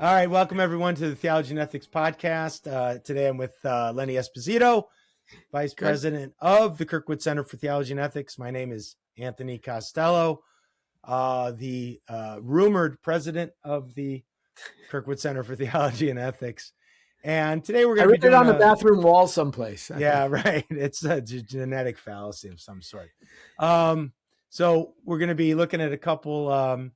All right, welcome everyone to the Theology and Ethics podcast. Today I'm with Lenny Esposito, Vice President of the Kirkwood Center for Theology and Ethics. My name is Anthony Costello, the rumored president of the Kirkwood Center for Theology and Ethics. And today we're going to be doing it on the bathroom wall someplace. Yeah, right. It's a genetic fallacy of some sort. So we're going to be looking at a couple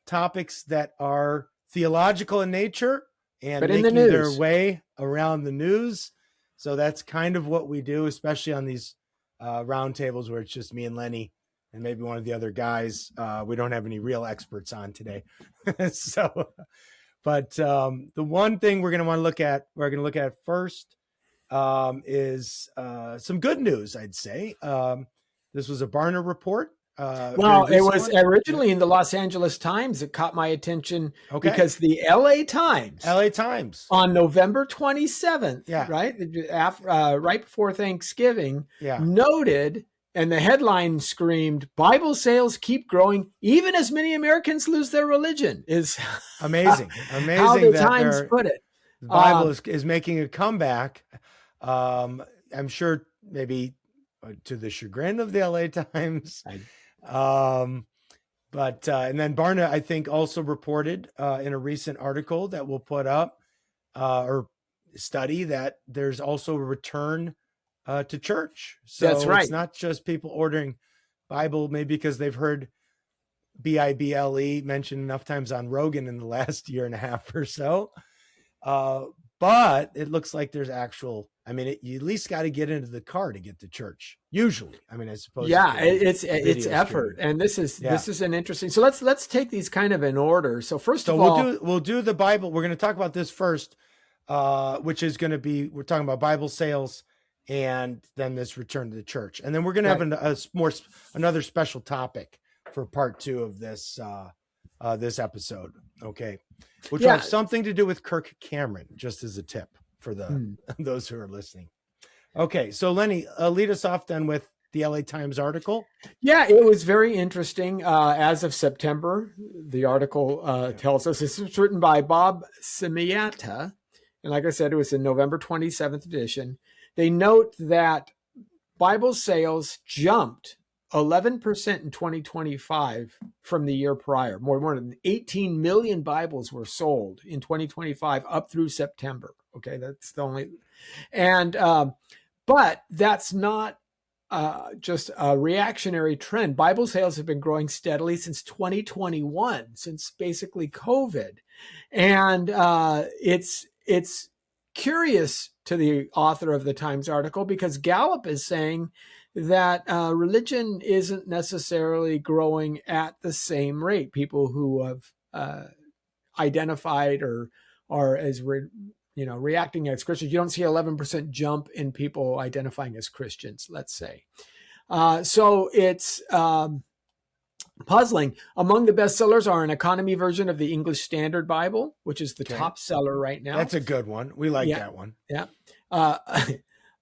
topics that are theological in nature and making their way around the news. So that's kind of what we do, especially on these roundtables where it's just me and Lenny and maybe one of the other guys. We don't have any real experts on today. But the one thing we're going to look at first is some good news, I'd say. This was a Barna report. It was originally in the Los Angeles Times. It caught my attention because the LA Times on November 27th, right before Thanksgiving, noted, and the headline screamed, "Bible sales keep growing even as many Americans lose their religion." Is amazing. How the Times put it. The Bible is making a comeback. I'm sure maybe to the chagrin of the LA Times. And then Barna, I think, also reported in a recent article that we'll put up or study that there's also a return to church. So that's right. It's not just people ordering Bible, maybe because they've heard Bible mentioned enough times on Rogan in the last year and a half or so. But it looks like there's actual, you at least got to get into the car to get to church. Usually, I suppose. Yeah, it's effort, and this is an interesting. So let's take these kind of in order. So first of all, we'll do the Bible. We're going to talk about this first, which is going to be, we're talking about Bible sales, and then this return to the church, and then we're going to have another special topic for part 2 of this this episode. Okay. Which will have something to do with Kirk Cameron, just as a tip for those who are listening. Okay, so Lenny, lead us off then with the LA Times article. Yeah, it was very interesting. As of September, the article tells us this was written by Bob Semiata, and like I said, it was in November 27th edition. They note that Bible sales jumped 11% in 2025 from the year prior. More than 18 million Bibles were sold in 2025 up through September. Okay, that's the only, and but that's not just a reactionary trend. Bible sales have been growing steadily since 2021, since basically COVID, and it's curious to the author of the Times article because Gallup is saying that religion isn't necessarily growing at the same rate. People who have identified or are as reacting as Christians, you don't see 11% jump in people identifying as Christians, let's say. So it's puzzling. Among the bestsellers are an economy version of the English Standard Bible, which is the top seller right now. That's a good one. We like that one. Yeah.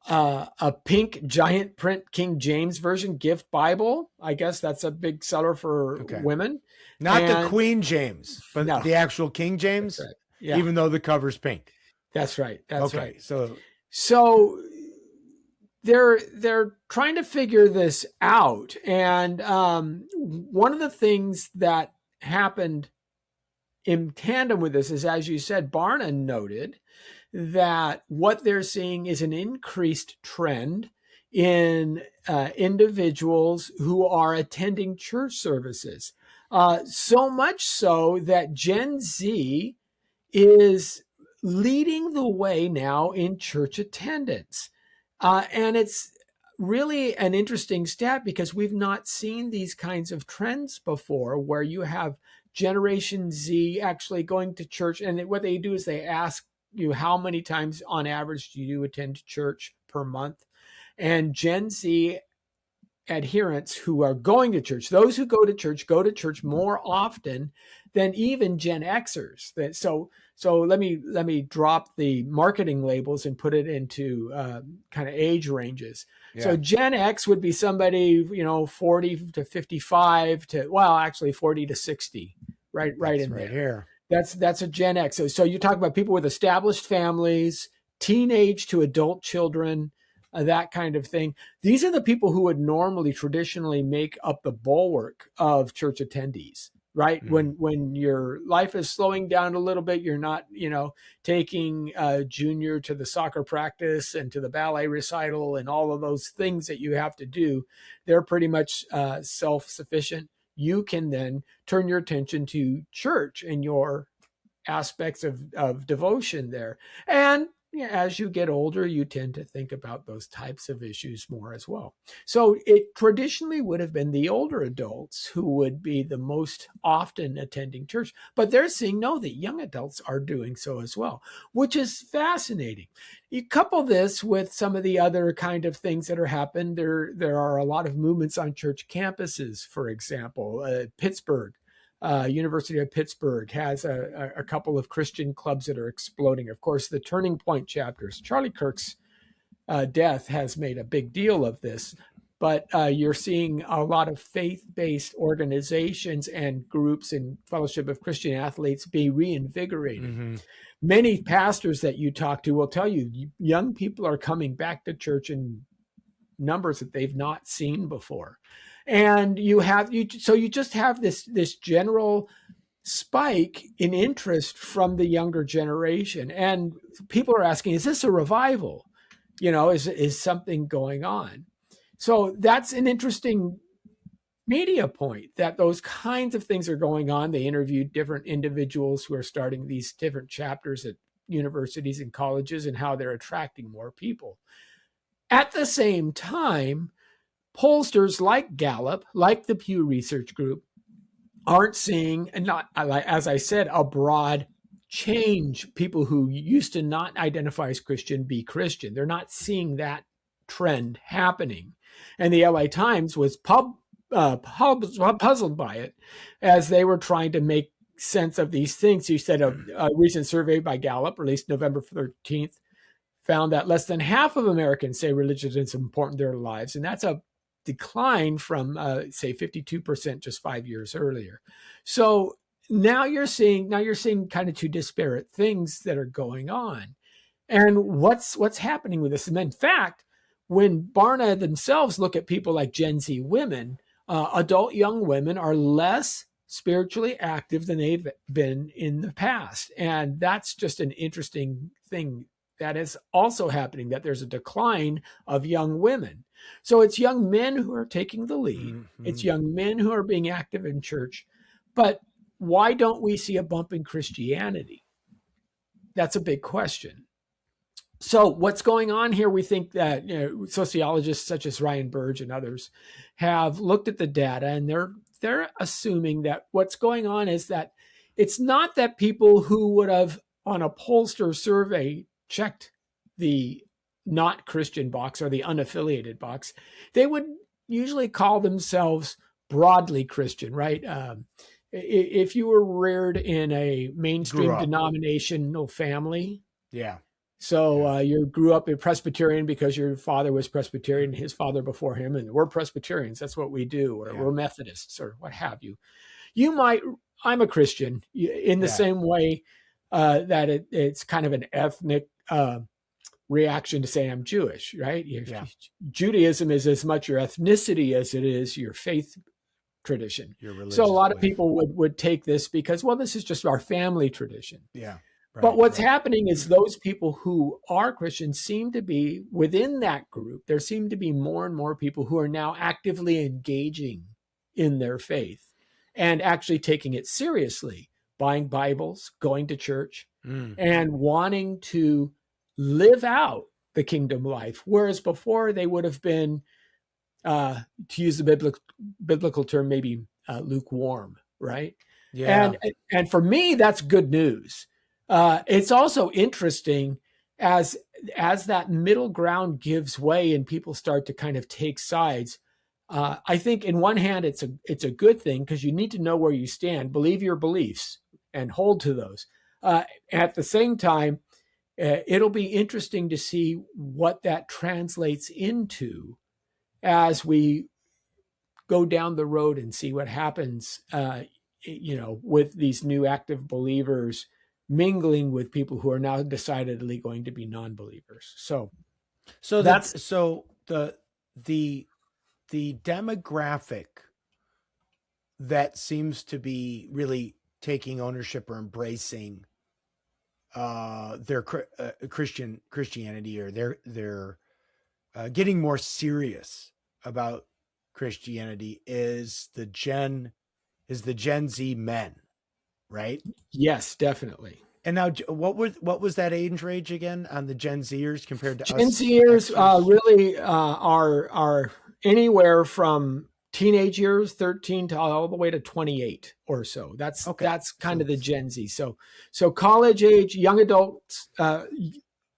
A pink giant print King James Version gift Bible. I guess that's a big seller for women. Not the Queen James, but the actual King James, even though the cover's pink. That's right. That's right. So they're trying to figure this out. And one of the things that happened in tandem with this is, as you said, Barna noted that what they're seeing is an increased trend in individuals who are attending church services. So much so that Gen Z is leading the way now in church attendance. And it's really an interesting stat because we've not seen these kinds of trends before where you have Generation Z actually going to church. And what they do is they ask you, how many times on average do you attend church per month? And Gen Z adherents who are going to church, those who go to church more often than even Gen Xers. So let me drop the marketing labels and put it into kind of age ranges. Yeah. So Gen X would be somebody, 40 to 55 to, well, actually 40 to 60, right in there. Here. That's a Gen X. So you talk about people with established families, teenage to adult children, that kind of thing. These are the people who would normally traditionally make up the bulwark of church attendees, right? When your life is slowing down a little bit, you're not, taking junior to the soccer practice and to the ballet recital and all of those things that you have to do. They're pretty much self-sufficient. You can then turn your attention to church and your aspects of devotion there. And as you get older, you tend to think about those types of issues more as well. So it traditionally would have been the older adults who would be the most often attending church, but they're seeing, no, that young adults are doing so as well, which is fascinating. You couple this with some of the other kind of things that are happening. There are a lot of movements on church campuses, for example, Pittsburgh. University of Pittsburgh has a couple of Christian clubs that are exploding. Of course, the Turning Point chapters. Charlie Kirk's death has made a big deal of this, but you're seeing a lot of faith-based organizations and groups and Fellowship of Christian Athletes be reinvigorated. Many pastors that you talk to will tell you young people are coming back to church in numbers that they've not seen before. And you just have this general spike in interest from the younger generation. And people are asking, is this a revival? Is something going on? So that's an interesting media point, that those kinds of things are going on. They interviewed different individuals who are starting these different chapters at universities and colleges and how they're attracting more people. At the same time, pollsters like Gallup, like the Pew Research Group, aren't seeing, and not, as I said, a broad change. People who used to not identify as Christian be Christian. They're not seeing that trend happening. And the LA Times was puzzled by it as they were trying to make sense of these things. You said a recent survey by Gallup, released November 13th, found that less than half of Americans say religion is important in their lives. And that's a decline from, say, 52% just 5 years earlier. So now you're seeing kind of two disparate things that are going on. And what's happening with this? And in fact, when Barna themselves look at people like Gen Z women, adult young women are less spiritually active than they've been in the past. And that's just an interesting thing that is also happening, that there's a decline of young women. So it's young men who are taking the lead. It's young men who are being active in church. But why don't we see a bump in Christianity? That's a big question. So what's going on here? We think that sociologists such as Ryan Burge and others have looked at the data, and they're assuming that what's going on is that it's not that people who would have on a pollster survey checked the not Christian box or the unaffiliated box. They would usually call themselves broadly Christian, right? If you were reared in a mainstream denominational family. Yeah. So you grew up a Presbyterian because your father was Presbyterian, his father before him, and we're Presbyterians. That's what we do, or we're Methodists, or what have you. I'm a Christian in the same way that it's kind of an ethnic reaction to say I'm Jewish, right? Judaism is as much your ethnicity as it is your faith tradition. So a lot of people would take this because, well, this is just our family tradition. Yeah. Right, but what's happening is those people who are Christians seem to be within that group. There seem to be more and more people who are now actively engaging in their faith and actually taking it seriously, buying Bibles, going to church, and wanting to live out the kingdom life. Whereas before they would have been, to use the biblical term, maybe lukewarm, right? Yeah. And for me, that's good news. It's also interesting as that middle ground gives way and people start to kind of take sides. I think in one hand, it's a good thing because you need to know where you stand, believe your beliefs and hold to those. At the same time, it'll be interesting to see what that translates into as we go down the road and see what happens with these new active believers mingling with people who are now decidedly going to be non-believers. So the demographic that seems to be really taking ownership or embracing their Christianity, or they're getting more serious about Christianity, is the Gen Z men, right? Yes, definitely. And now, what was that age range again on the Gen Zers compared to Gen us? Zers really are anywhere from teenage years, 13 to all the way to 28 or so. That's kind of the Gen Z. So college age, young adults,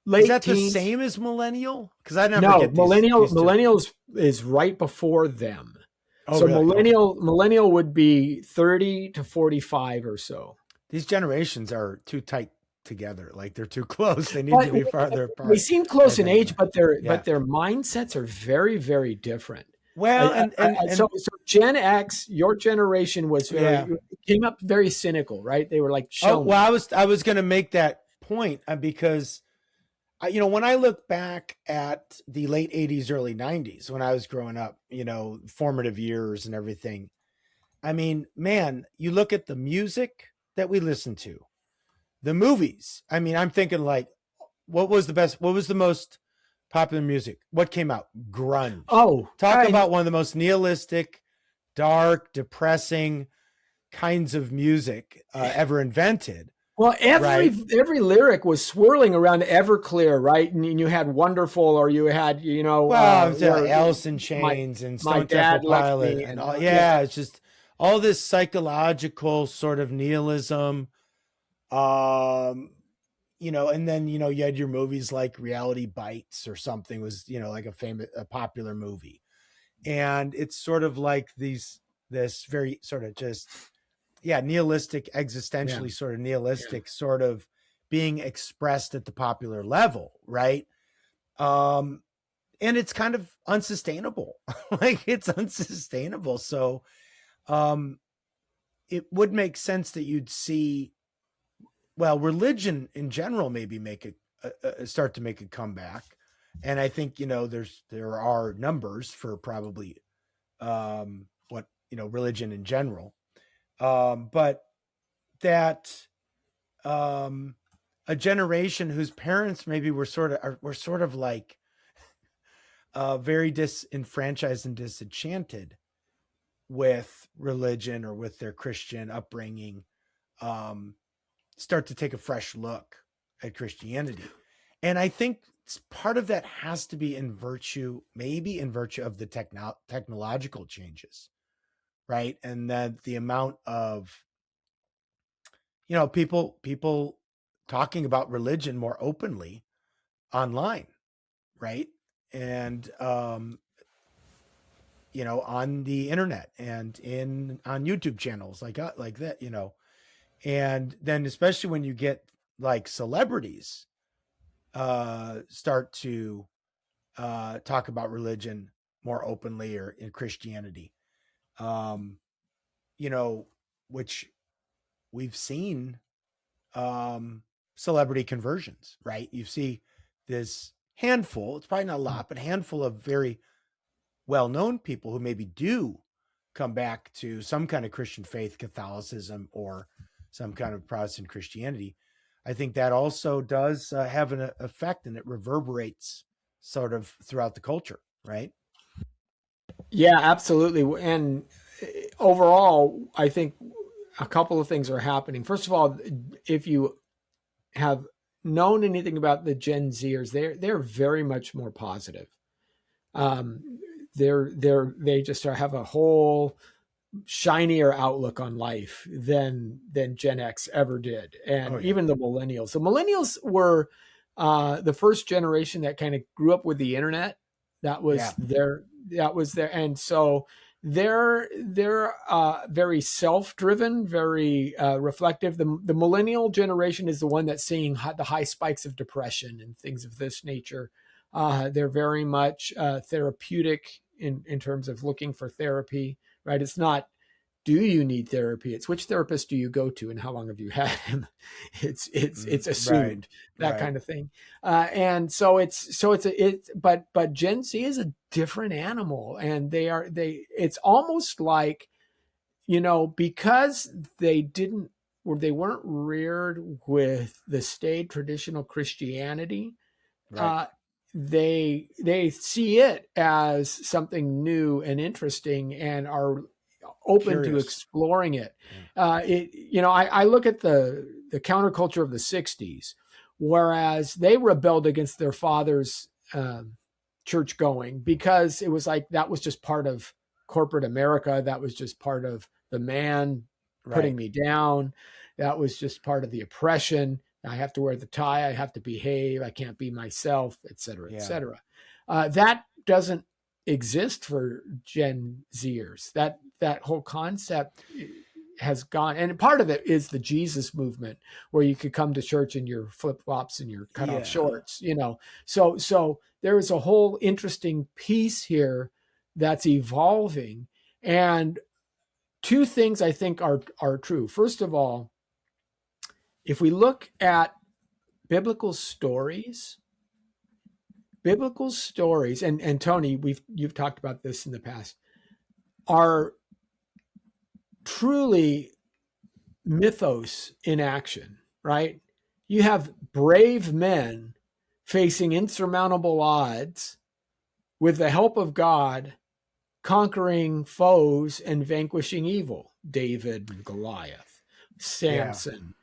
late is that teens. the same as millennial? Because I never get these, millennials is right before them. Oh, so really? millennial would be 30 to 45 or so. These generations are too tight together. Like, they're too close. They need to be farther apart. They seem close in age, but their mindsets are very, very different. Well, so Gen X, your generation was came up very cynical, right? They were like, I was going to make that point because, when I look back at the late 80s, early 90s, when I was growing up, formative years and everything. I mean, man, you look at the music that we listen to, the movies. I mean, I'm thinking, like, what was the most popular music? What came out? Grunge. Talk about one of the most nihilistic, dark, depressing kinds of music ever invented. Well, every lyric was swirling around Everclear, right? And you had Wonderful, or you had, Alice in Chains and Stone Temple Pilots and all. Yeah, it's just all this psychological sort of nihilism. And then, you had your movies like Reality Bites or something was, like a popular movie. And it's sort of like this very sort of just, nihilistic, existentially sort of nihilistic sort of being expressed at the popular level. Right. And it's kind of unsustainable. Like, it's unsustainable. So, it would make sense that you'd see, religion in general maybe start to make a comeback. And I think, there are numbers for probably religion in general. But that a generation whose parents maybe were sort of like very disenfranchised and disenchanted with religion or with their Christian upbringing, start to take a fresh look at Christianity. And I think part of that has to be in virtue of the technological changes, right? And then the amount of, people talking about religion more openly online, right? And, on the internet and on YouTube channels like that, and then especially when you get like celebrities start to talk about religion more openly, or in Christianity, which we've seen celebrity conversions, right? You see this handful, it's probably not a lot, but a handful of very well-known people who maybe do come back to some kind of Christian faith, Catholicism, or some kind of Protestant Christianity. I think that also does have an effect, and it reverberates sort of throughout the culture, right? Yeah, absolutely. And overall, I think a couple of things are happening. First of all, if you have known anything about the Gen Zers, they're very much more positive. They just have a whole shinier outlook on life than Gen X ever did, and even the millennials. The millennials were the first generation that kind of grew up with the internet. That was their, and so they're very self-driven, very reflective. The millennial generation is the one that's seeing the high spikes of depression and things of this nature. They're very much therapeutic in terms of looking for therapy, right? It's not Do you need therapy? It's which therapist do you go to and how long have you had him? It's assumed, that right. kind of thing. And so but Gen Z is a different animal, and it's almost like, because they weren't reared with the staid traditional Christianity, Right. they see it as something new and interesting and are open to Curious. exploring it. Yeah. I look at the counterculture of the 60s, whereas they rebelled against their father's church going, because it was like that was just part of corporate America. That was just part of the man putting Right. me down. That was just part of the oppression. I have to wear the tie. I have to behave. I can't be myself, et cetera, et Yeah. cetera. That doesn't exist for Gen Zers. That whole concept has gone, and part of it is the Jesus movement, where you could come to church in your flip flops and your cut off shorts. So there is a whole interesting piece here that's evolving, and two things I think are true. First of all, if we look at biblical stories, and Tony, you've talked about this in the past, are truly mythos in action, right? You have brave men facing insurmountable odds with the help of God, conquering foes and vanquishing evil. David and Goliath, Samson,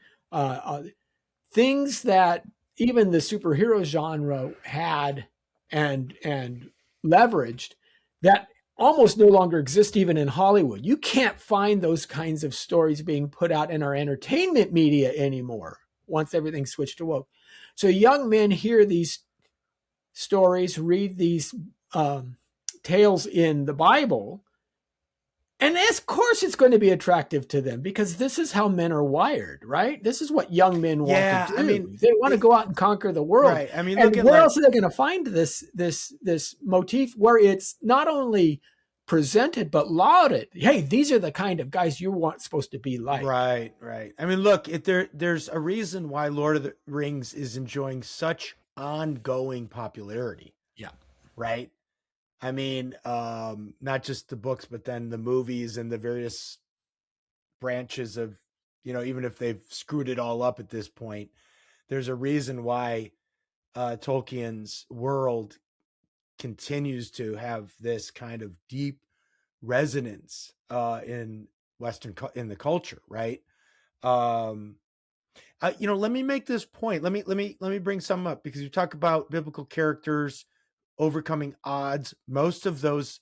things that even the superhero genre had and leveraged, that almost no longer exist even in Hollywood. You can't find those kinds of stories being put out in our entertainment media anymore once everything switched to woke. So young men hear these stories, read these tales in the Bible, and of course it's going to be attractive to them, because this is how men are wired, right? This is what young men want to do. I mean, they want to go out and conquer the world. Right. I mean, and where else are they going to find this motif where it's not only presented but lauded? Hey, these are the kind of guys you supposed to be like. Right. I mean, look, there's a reason why Lord of the Rings is enjoying such ongoing popularity. Yeah. Right. I mean, not just the books, but then the movies and the various branches of, even if they've screwed it all up at this point, there's a reason why Tolkien's world continues to have this kind of deep resonance in the culture, right? Let me make this point. Let me bring some up, because you talk about biblical characters overcoming odds. Most of those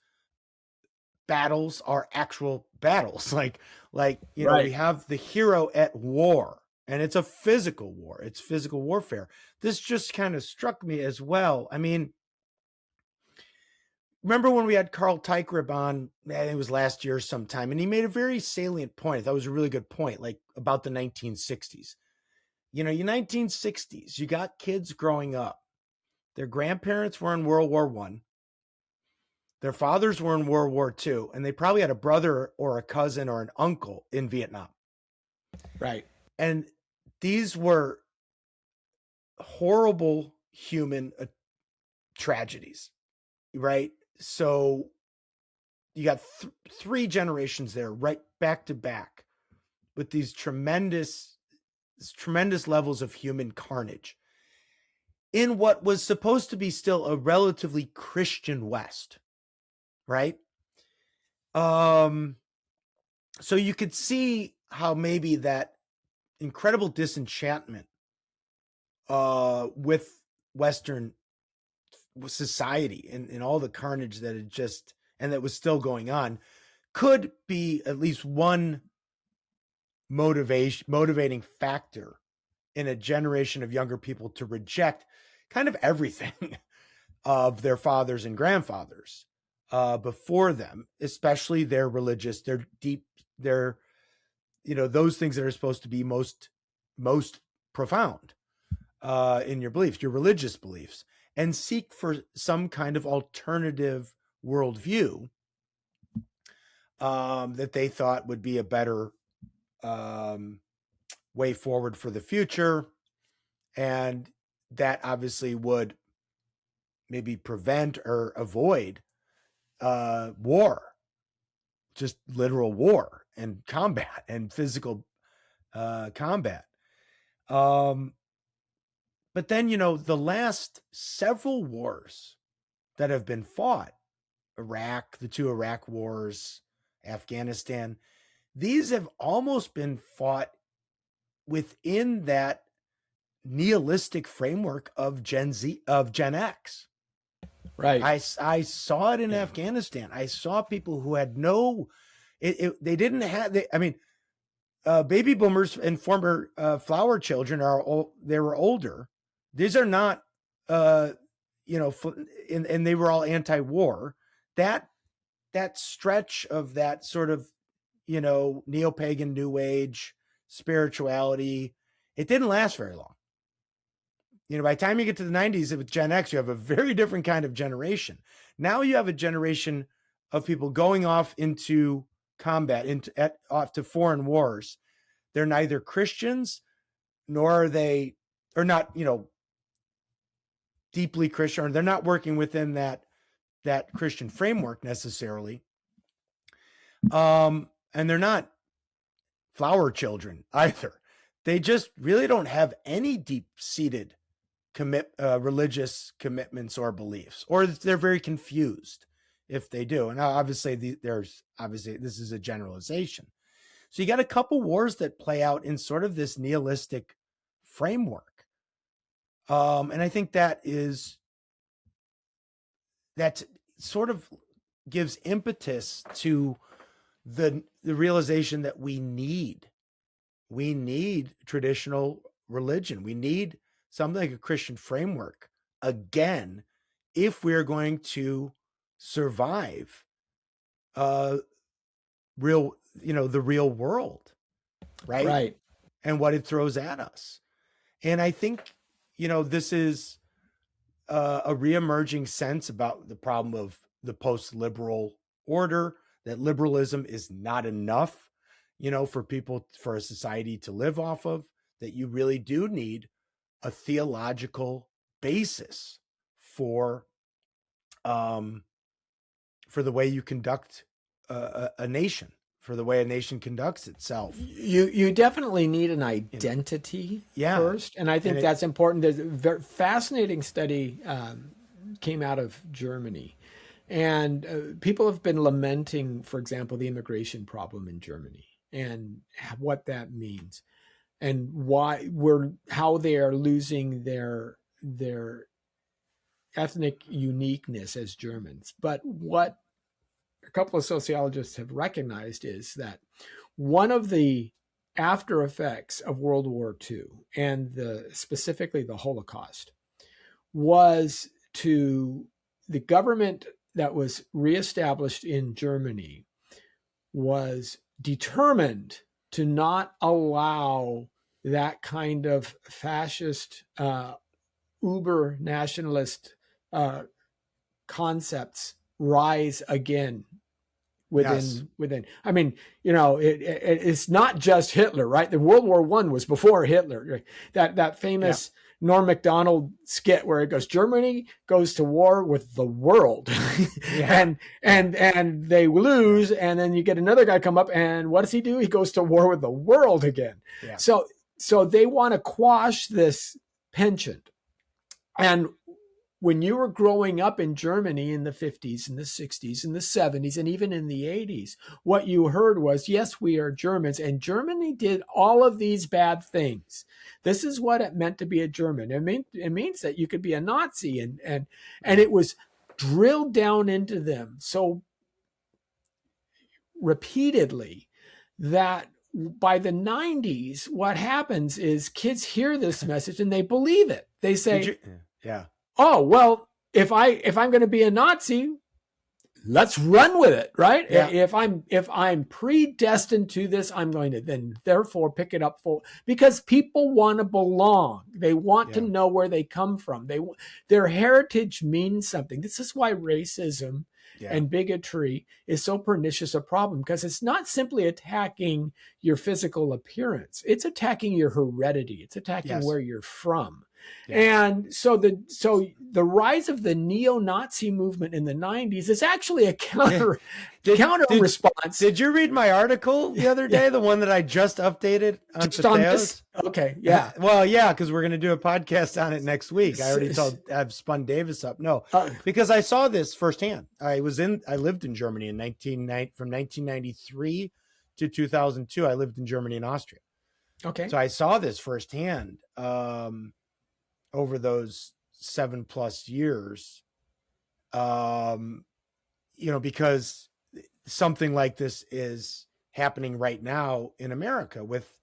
battles are actual battles. Like Right. We have the hero at war, and it's a physical war. It's physical warfare. This just kind of struck me as well. I mean, remember when we had Carl Teichrieb on, I think it was last year sometime, and he made a very salient point. I thought it was a really good point, like about the 1960s. Your 1960s, you got kids growing up. Their grandparents were in World War I. Their fathers were in World War II, and they probably had a brother or a cousin or an uncle in Vietnam. Right. And these were horrible human tragedies, right? So you got three generations there, right back to back, with these tremendous levels of human carnage in what was supposed to be still a relatively Christian West, right? So you could see how maybe that incredible disenchantment with Western society and all the carnage that had just, and that was still going on, could be at least one motivating factor in a generation of younger people to reject kind of everything of their fathers and grandfathers before them, especially their religious, their deep, their, those things that are supposed to be most profound in your beliefs, your religious beliefs, and seek for some kind of alternative worldview that they thought would be a better way forward for the future. And that obviously would maybe prevent or avoid war, just literal war and combat and physical combat. But then, the last several wars that have been fought, Iraq, the 2 Iraq wars, Afghanistan, these have almost been fought within that nihilistic framework of Gen X. Right. I saw it in Afghanistan. I saw people who had they didn't have, baby boomers and former flower children they were older. These are not, and they were all anti-war. That stretch of that sort of, neo-pagan new age spirituality, it didn't last very long. By the time you get to the 90s with Gen X, you have a very different kind of generation. Now you have a generation of people going off into combat, off to foreign wars. They're neither Christians nor are not, deeply Christian, or they're not working within that Christian framework necessarily. And they're not flower children either. They just really don't have any deep-seated religious commitments or beliefs, or they're very confused if they do. And obviously this is a generalization. So you got a couple wars that play out in sort of this nihilistic framework. And I think that sort of gives impetus to the realization that we need traditional religion. We need something like a Christian framework again, if we're going to survive the real world, right? Right. And what it throws at us. And I think, this is a reemerging sense about the problem of the post-liberal order, that liberalism is not enough, for a society to live off of, that you really do need a theological basis for the way you conduct a nation, for the way a nation conducts itself. You definitely need an identity first. And I think that's important. There's a very fascinating study came out of Germany. And people have been lamenting, for example, the immigration problem in Germany and what that means, and how they are losing their ethnic uniqueness as Germans. But what a couple of sociologists have recognized is that one of the after effects of World War II and specifically the Holocaust was to the government that was reestablished in Germany was determined to not allow that kind of fascist, uber nationalist concepts rise again within. I mean, it's not just Hitler, right? The World War I was before Hitler. Right? That famous Norm Macdonald skit where it goes, Germany goes to war with the world, and they lose, and then you get another guy come up, and what does he do? He goes to war with the world again. Yeah. So they want to quash this penchant. And when you were growing up in Germany in the 50s and the 60s and the 70s and even in the 80s, what you heard was, yes, we are Germans, and Germany did all of these bad things. This is what it meant to be a German. It means that you could be a Nazi, and it was drilled down into them so repeatedly that by the 90s, what happens is kids hear this message and they believe it. They say, oh, well, if I'm going to be a Nazi, let's run with it, right? Yeah. If I'm predestined to this, I'm going to then therefore pick it up because people want to belong. They want to know where they come from. Their heritage means something. This is why racism Yeah. and bigotry is so pernicious a problem, because it's not simply attacking your physical appearance. It's attacking your heredity. It's attacking Yes. where you're from. Yeah. And so the rise of the neo-Nazi movement in the 90s is actually a counter response. Did you read my article the other day, the one that I just updated on Just on this? Theos? Okay, yeah. Well, yeah, because we're going to do a podcast on it next week. I've spun Davis up. No, because I saw this firsthand. I lived in Germany from 1993 to 2002. I lived in Germany and Austria. Okay. So I saw this firsthand over those 7+ years. Because something like this is happening right now in America with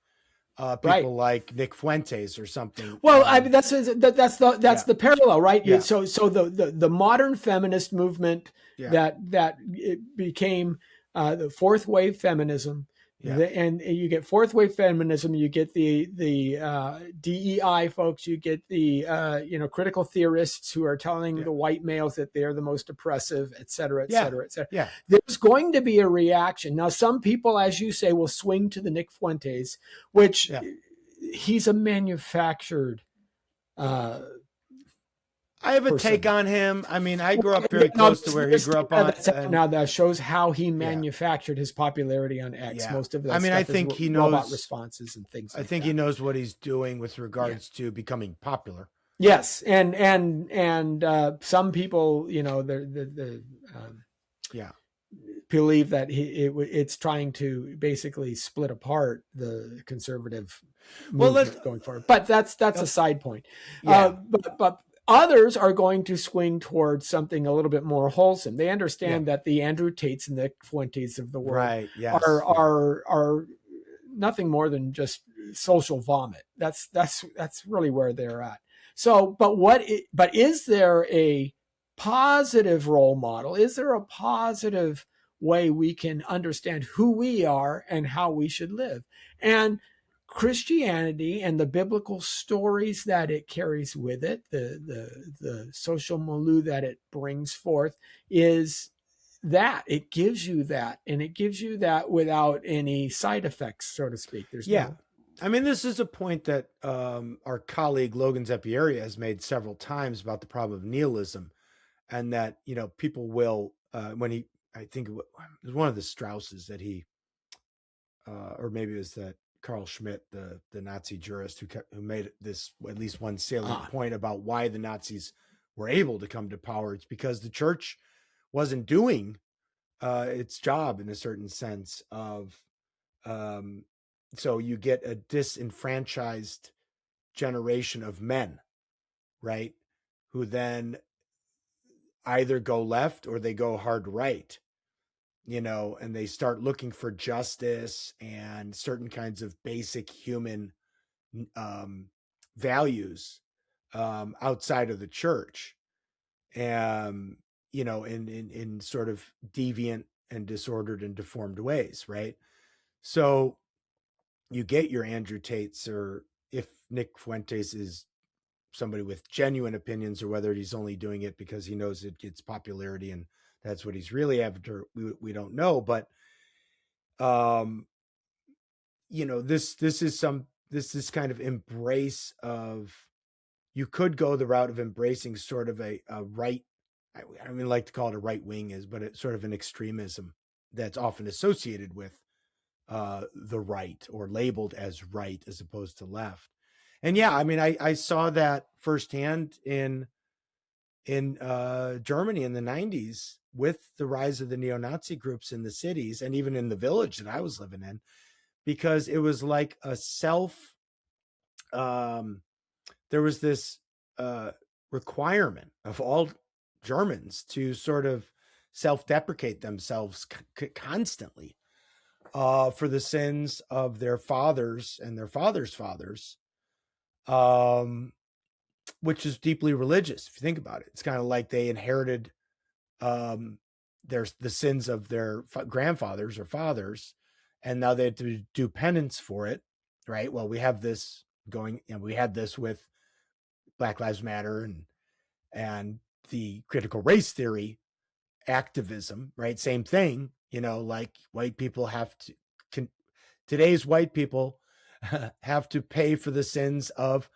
people like Nick Fuentes or something. Well, I mean, that's the parallel, right? Yeah. So the modern feminist movement that it became the fourth wave feminism. Yeah. And you get fourth wave feminism, you get the DEI folks, you get the critical theorists who are telling the white males that they're the most oppressive, et cetera, et cetera, et cetera. Yeah. There's going to be a reaction. Now, some people, as you say, will swing to the Nick Fuentes, which he's a manufactured. I have a take on him. I mean, I grew up very close to where he grew up on. Now that shows how he manufactured his popularity on X. Yeah. Most of that. I mean, I think he knows robot responses and things. I think he knows what he's doing with regards to becoming popular. Yes, and some people, believe that it's trying to basically split apart the conservative movement going forward. But that's a side point. Yeah. But others are going to swing towards something a little bit more wholesome. They understand that the Andrew Tates and the Fuentes of the world are nothing more than just social vomit. That's really where they're at. So, but is there a positive role model? Is there a positive way we can understand who we are and how we should live? And Christianity and the biblical stories that it carries with it, the social milieu that it brings forth, is that it gives you that, and it gives you that without any side effects, so to speak. I mean, this is a point that our colleague Logan Zeppieri has made several times about the problem of nihilism, and that people will I think it was one of the Strausses that he, or maybe it was that Carl Schmitt, the Nazi jurist who made this at least one salient point about why the Nazis were able to come to power. It's because the church wasn't doing its job in a certain sense of, so you get a disenfranchised generation of men, right? Who then either go left or they go hard right. And they start looking for justice and certain kinds of basic human values outside of the church, in sort of deviant and disordered and deformed ways, right? So you get your Andrew Tates, or if Nick Fuentes is somebody with genuine opinions, or whether he's only doing it because he knows it gets popularity and that's what he's really after. We don't know, but this is kind of embrace of, you could go the route of embracing sort of a right. I don't even like to call it a right wing but it's sort of an extremism that's often associated with the right, or labeled as right as opposed to left. And I mean, I saw that firsthand in Germany in the 90s with the rise of the neo-Nazi groups in the cities, and even in the village that I was living in, because it was like a there was this requirement of all Germans to sort of self-deprecate themselves constantly for the sins of their fathers and their fathers' fathers, which is deeply religious. If you think about it, it's kind of like they inherited the sins of their grandfathers or fathers, and now they have to do penance for it, right? Well, we have this going, and we had this with Black Lives Matter and the critical race theory activism, right? Same thing, like white people have to, today's white people have to pay for the sins of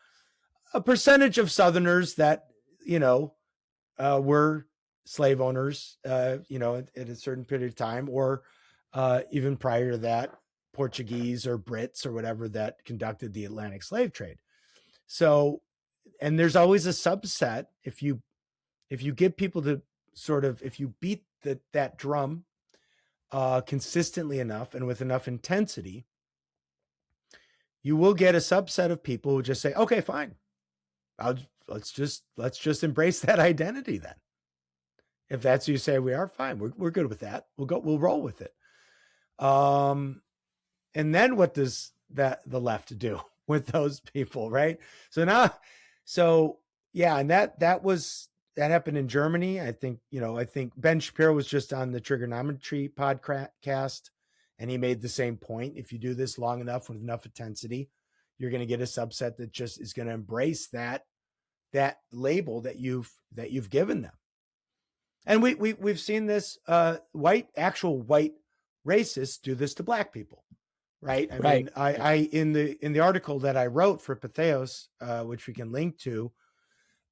a percentage of Southerners that, were slave owners, at a certain period of time, or even prior to that, Portuguese or Brits or whatever that conducted the Atlantic slave trade. So, and there's always a subset. If you get people to if you beat that drum consistently enough and with enough intensity, you will get a subset of people who just say, okay, fine. Let's just embrace that identity then. If that's who you say we are, fine. We're good with that. We'll roll with it. And then what does the left do with those people, right? And that happened in Germany. I think Ben Shapiro was just on the Trigonometry podcast, and he made the same point. If you do this long enough with enough intensity, you're going to get a subset that just is going to embrace that label that you've given them. And we've seen this actual white racists do this to black people, right? I mean, I in the article that I wrote for Patheos, which we can link to,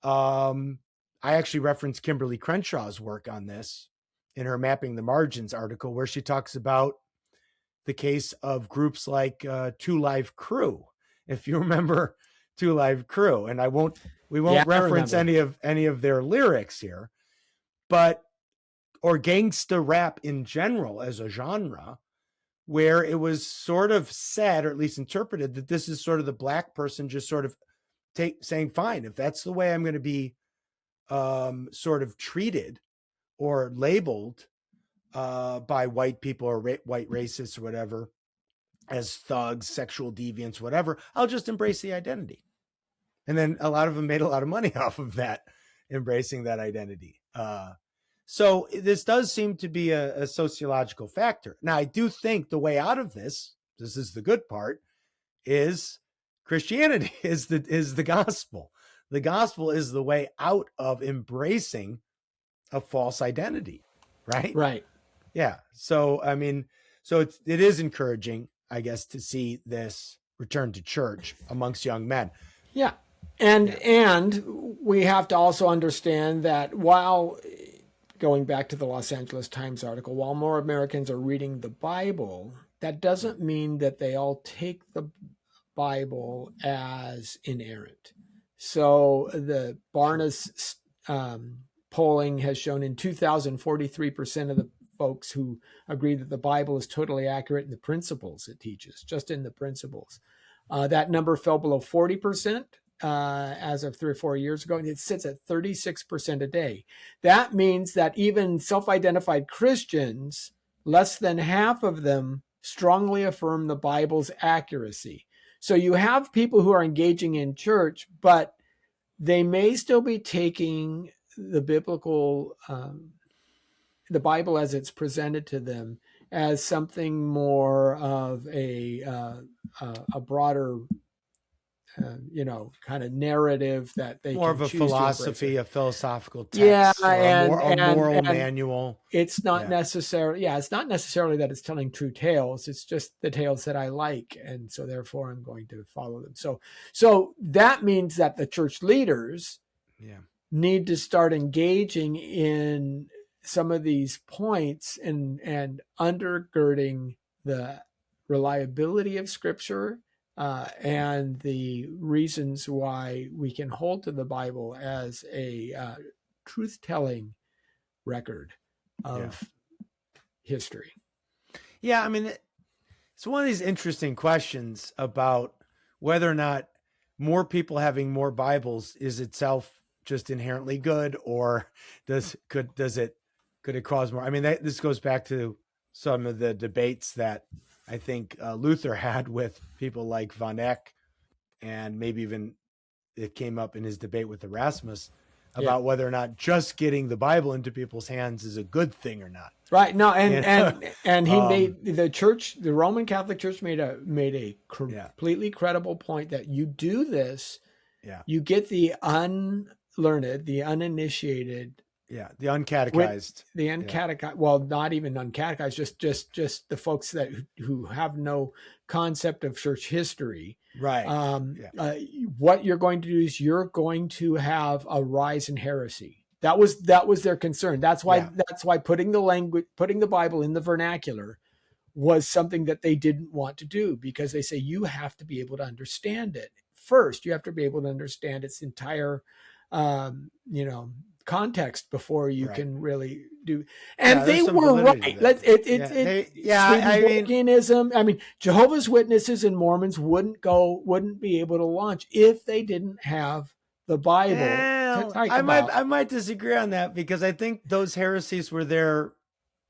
I actually referenced Kimberly Crenshaw's work on this in her Mapping the Margins article, where she talks about the case of groups like Two Live Crew. If you remember Two Live Crew, and we won't reference any of their lyrics here, or gangsta rap in general as a genre, where it was sort of said, or at least interpreted, that this is sort of the black person just sort of saying, fine, if that's the way I'm going to be sort of treated or labeled by white people or white racists or whatever, as thugs, sexual deviants, whatever, I'll just embrace the identity. And then a lot of them made a lot of money off of that, embracing that identity. So this does seem to be a sociological factor. Now, I do think the way out of this is the good part, is Christianity, is the gospel. The gospel is the way out of embracing a false identity, right? Right. Yeah. So, I mean, it is encouraging, I guess, to see this return to church amongst young men. Yeah. And we have to also understand that while, going back to the Los Angeles Times article, while more Americans are reading the Bible, that doesn't mean that they all take the Bible as inerrant. So the Barna's polling has shown in 2000, 43% of the folks who agree that the Bible is totally accurate in the principles it teaches, just in the principles. That number fell below 40% as of 3 or 4 years ago, and it sits at 36% today. That means that even self-identified Christians, less than half of them strongly affirm the Bible's accuracy. So you have people who are engaging in church, but they may still be taking the biblical, the Bible as it's presented to them, as something more of a broader, kind of narrative that they more can of a choose philosophy, a philosophical text, a moral manual. It's not necessarily, it's not necessarily that it's telling true tales. It's just the tales that I like, and so therefore I'm going to follow them. So that means that the church leaders need to start engaging in some of these points and undergirding the reliability of Scripture. And the reasons why we can hold to the Bible as a truth-telling record of history. Yeah, I mean, it's one of these interesting questions about whether or not more people having more Bibles is itself just inherently good, or could it cause more? I mean, this goes back to some of the debates that I think Luther had with people like Von Eck, and maybe even it came up in his debate with Erasmus about whether or not just getting the Bible into people's hands is a good thing or not. Right. No, and he made the Roman Catholic Church made a completely credible point that you do this, you get the unlearned, the uninitiated Yeah, the uncatechized. The uncatechized, well, not even uncatechized, just the folks who have no concept of church history. Right. What you're going to do is you're going to have a rise in heresy. That was their concern. That's why putting the Bible in the vernacular was something that they didn't want to do, because they say you have to be able to understand it. First, you have to be able to understand its entire context before you can really do. And they were right. I mean, Jehovah's Witnesses and Mormons wouldn't be able to launch if they didn't have the Bible. I might disagree on that, because I think those heresies were there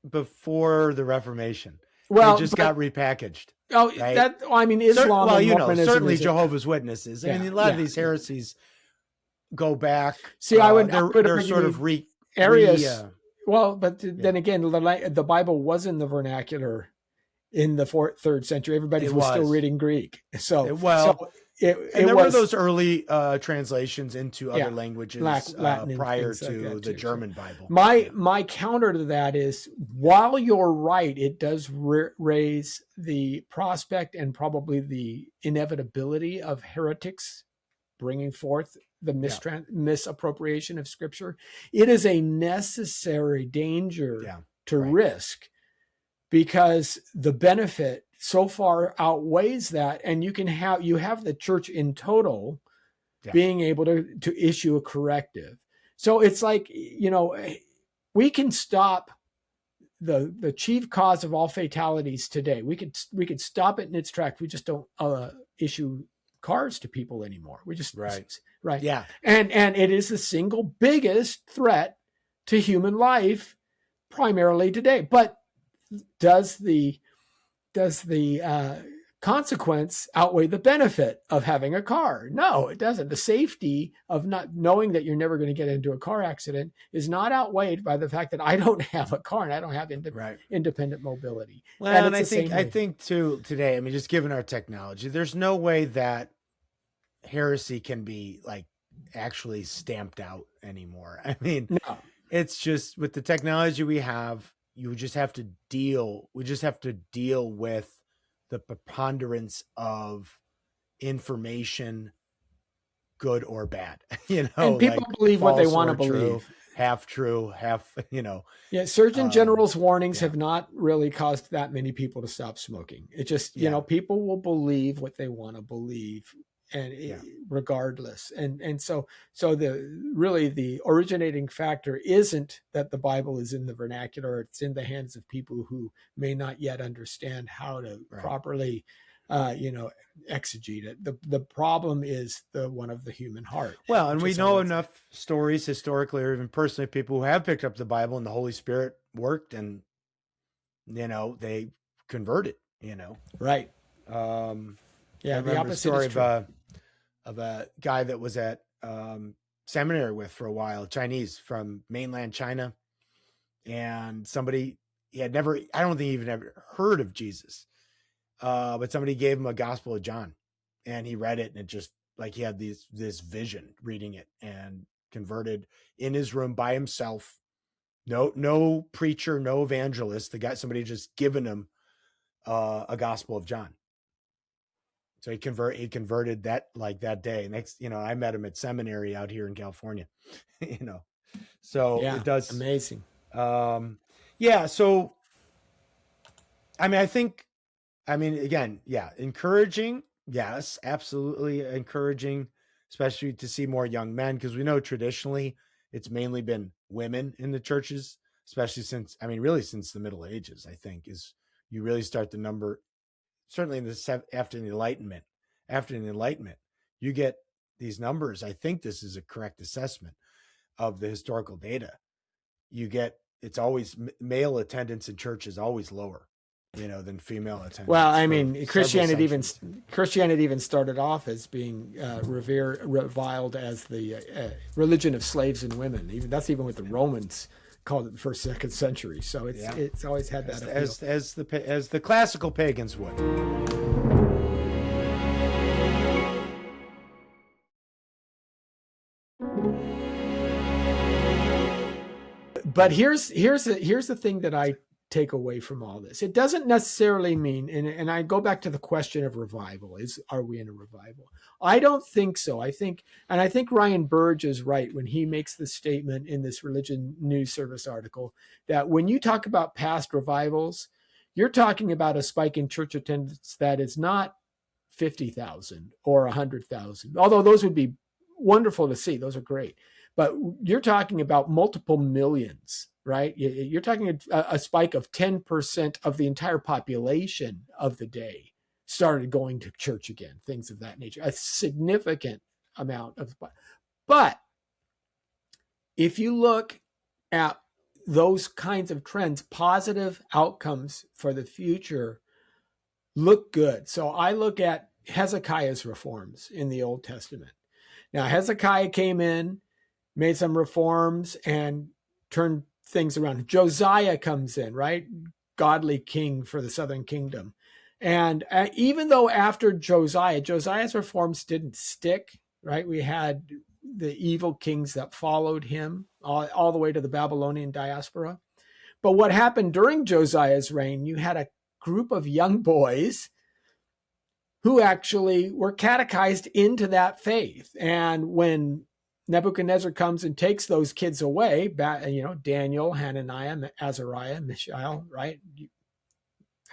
before the Reformation. Well, they just got repackaged. Oh, right? Islam. Certainly Jehovah's Witnesses. I mean, a lot of these heresies go back. See, they're sort of areas. Then again, the Bible was in the vernacular in the 3rd century. Everybody was still reading Greek. So there were those early translations into other languages Latin prior to the German Bible. My counter to that is, while you're right, it does raise the prospect and probably the inevitability of heretics bringing forth the misappropriation of Scripture. It is a necessary danger to risk, because the benefit so far outweighs that, and you have the church in total being able to issue a corrective. So it's like, we can stop the chief cause of all fatalities today. We could stop it in its tracks. We just don't issue cars to people anymore. We just right. Yeah. And it is the single biggest threat to human life primarily today. But does the consequence outweigh the benefit of having a car? No, it doesn't. The safety of not knowing that you're never going to get into a car accident is not outweighed by the fact that I don't have a car and I don't have independent mobility. Well, and I think too today, I mean, just given our technology, there's no way that heresy can be actually stamped out anymore. I mean, no. It's just, with the technology we have, we just have to deal with the preponderance of information, good or bad, and people believe what they want to believe. Half true, Yeah. Surgeon General's warnings have not really caused that many people to stop smoking. It just, people will believe what they want to believe, and regardless. And so the originating factor isn't that the Bible is in the vernacular. It's in the hands of people who may not yet understand how to properly, exegete it. The problem is the one of the human heart. Well, and we know enough stories historically, or even personally, people who have picked up the Bible and the Holy Spirit worked, and, they converted, Right. I remember the story of a guy that was at seminary with for a while, Chinese from mainland China, and somebody I don't think he even ever heard of Jesus, but somebody gave him a Gospel of John, and he read it, and it just he had this vision reading it, and converted in his room by himself. No preacher, no evangelist. Somebody just given him a Gospel of John. So he converted that that day. Next, I met him at seminary out here in California, so it does. Amazing. So, again, encouraging. Yes, absolutely encouraging, especially to see more young men, because we know traditionally it's mainly been women in the churches, especially since the Middle Ages, I think, is you really start the number. Certainly after the Enlightenment, you get these numbers. I think this is a correct assessment of the historical data. It's always male attendance in church is always lower, than female attendance. Well, Christianity even started off as being reviled as the religion of slaves and women. That's even what the Romans called it the 1st, 2nd century. So it's always had that as the classical pagans would. But here's the thing that I take away from all this. It doesn't necessarily mean, and I go back to the question of revival, are we in a revival? I don't think so. I think Ryan Burge is right when he makes the statement in this Religion News Service article that when you talk about past revivals, you're talking about a spike in church attendance that is not 50,000 or 100,000, although those would be wonderful to see. Those are great. But you're talking about multiple millions, right? You're talking a spike of 10% of the entire population of the day started going to church again, things of that nature, a significant amount of. But if you look at those kinds of trends, positive outcomes for the future look good. So I look at Hezekiah's reforms in the Old Testament. Now, Hezekiah came in, made some reforms, and turned things around. Josiah comes in, right? Godly king for the southern kingdom. And even though after Josiah's reforms didn't stick, right? We had the evil kings that followed him all the way to the Babylonian diaspora. But what happened during Josiah's reign, you had a group of young boys who actually were catechized into that faith. And when Nebuchadnezzar comes and takes those kids away, Daniel, Hananiah, Azariah, Mishael, right?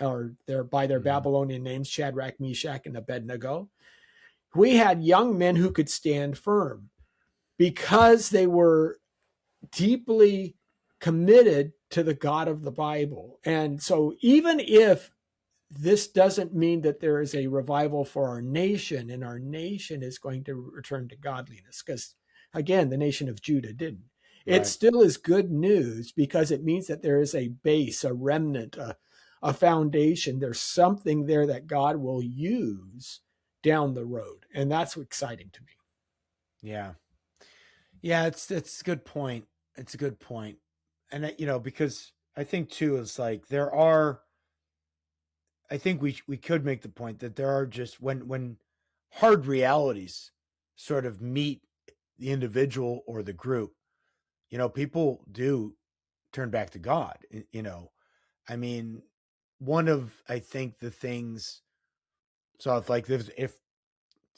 Or they're by their Babylonian names, Shadrach, Meshach, and Abednego. We had young men who could stand firm because they were deeply committed to the God of the Bible. And so even if this doesn't mean that there is a revival for our nation and our nation is going to return to godliness, because again, the nation of Judah didn't. It still is good news because it means that there is a base, a remnant, a foundation. There's something there that God will use down the road. And that's exciting to me. Yeah. Yeah, it's a good point. It's a good point. And, because I think too, it's like I think we could make the point that there are just when hard realities sort of meet the individual or the group, people do turn back to God. I mean, one of, I think the things, so if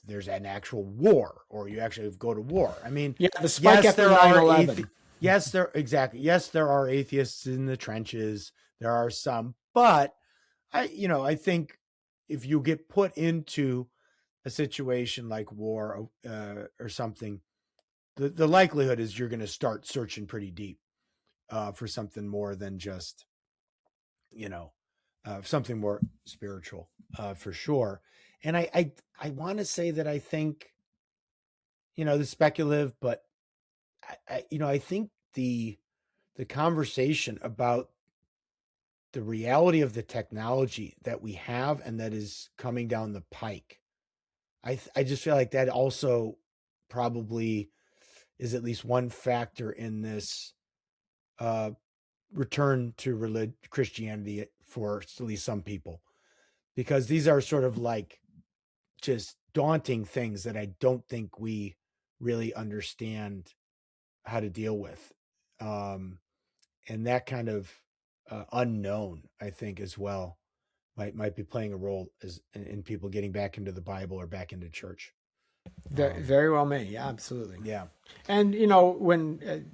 there's an actual war or you actually go to war, I mean, the spike after 9/11. Yes, there are atheists in the trenches. There are some, but I think if you get put into a situation like war or something, the likelihood is you're going to start searching pretty deep for something more than just, something more spiritual for sure. And I want to say that I think, the speculative, but I think the conversation about the reality of the technology that we have and that is coming down the pike, I just feel like that also probably is at least one factor in this return to Christianity for at least some people, because these are sort of like just daunting things that I don't think we really understand how to deal with. And that kind of unknown, I think, as well, might be playing a role in people getting back into the Bible or back into church. Very well may. Yeah, absolutely. Yeah. And, when,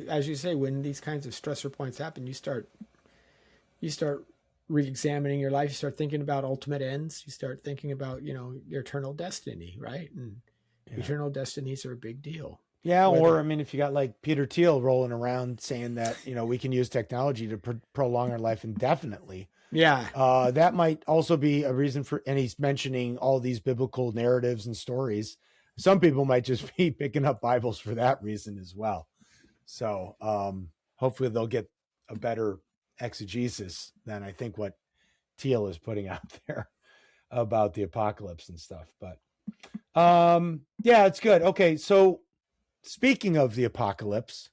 as you say, when these kinds of stressor points happen, you start re-examining your life. You start thinking about ultimate ends. You start thinking about, your eternal destiny, right? And eternal destinies are a big deal. Yeah. Or, I mean, if you got like Peter Thiel rolling around saying that, we can use technology to prolong our life indefinitely. Yeah. That might also be a reason and he's mentioning all these biblical narratives and stories. Some people might just be picking up Bibles for that reason as well. So hopefully they'll get a better exegesis than I think what Thiel is putting out there about the apocalypse and stuff. But it's good. Okay. So speaking of the apocalypse,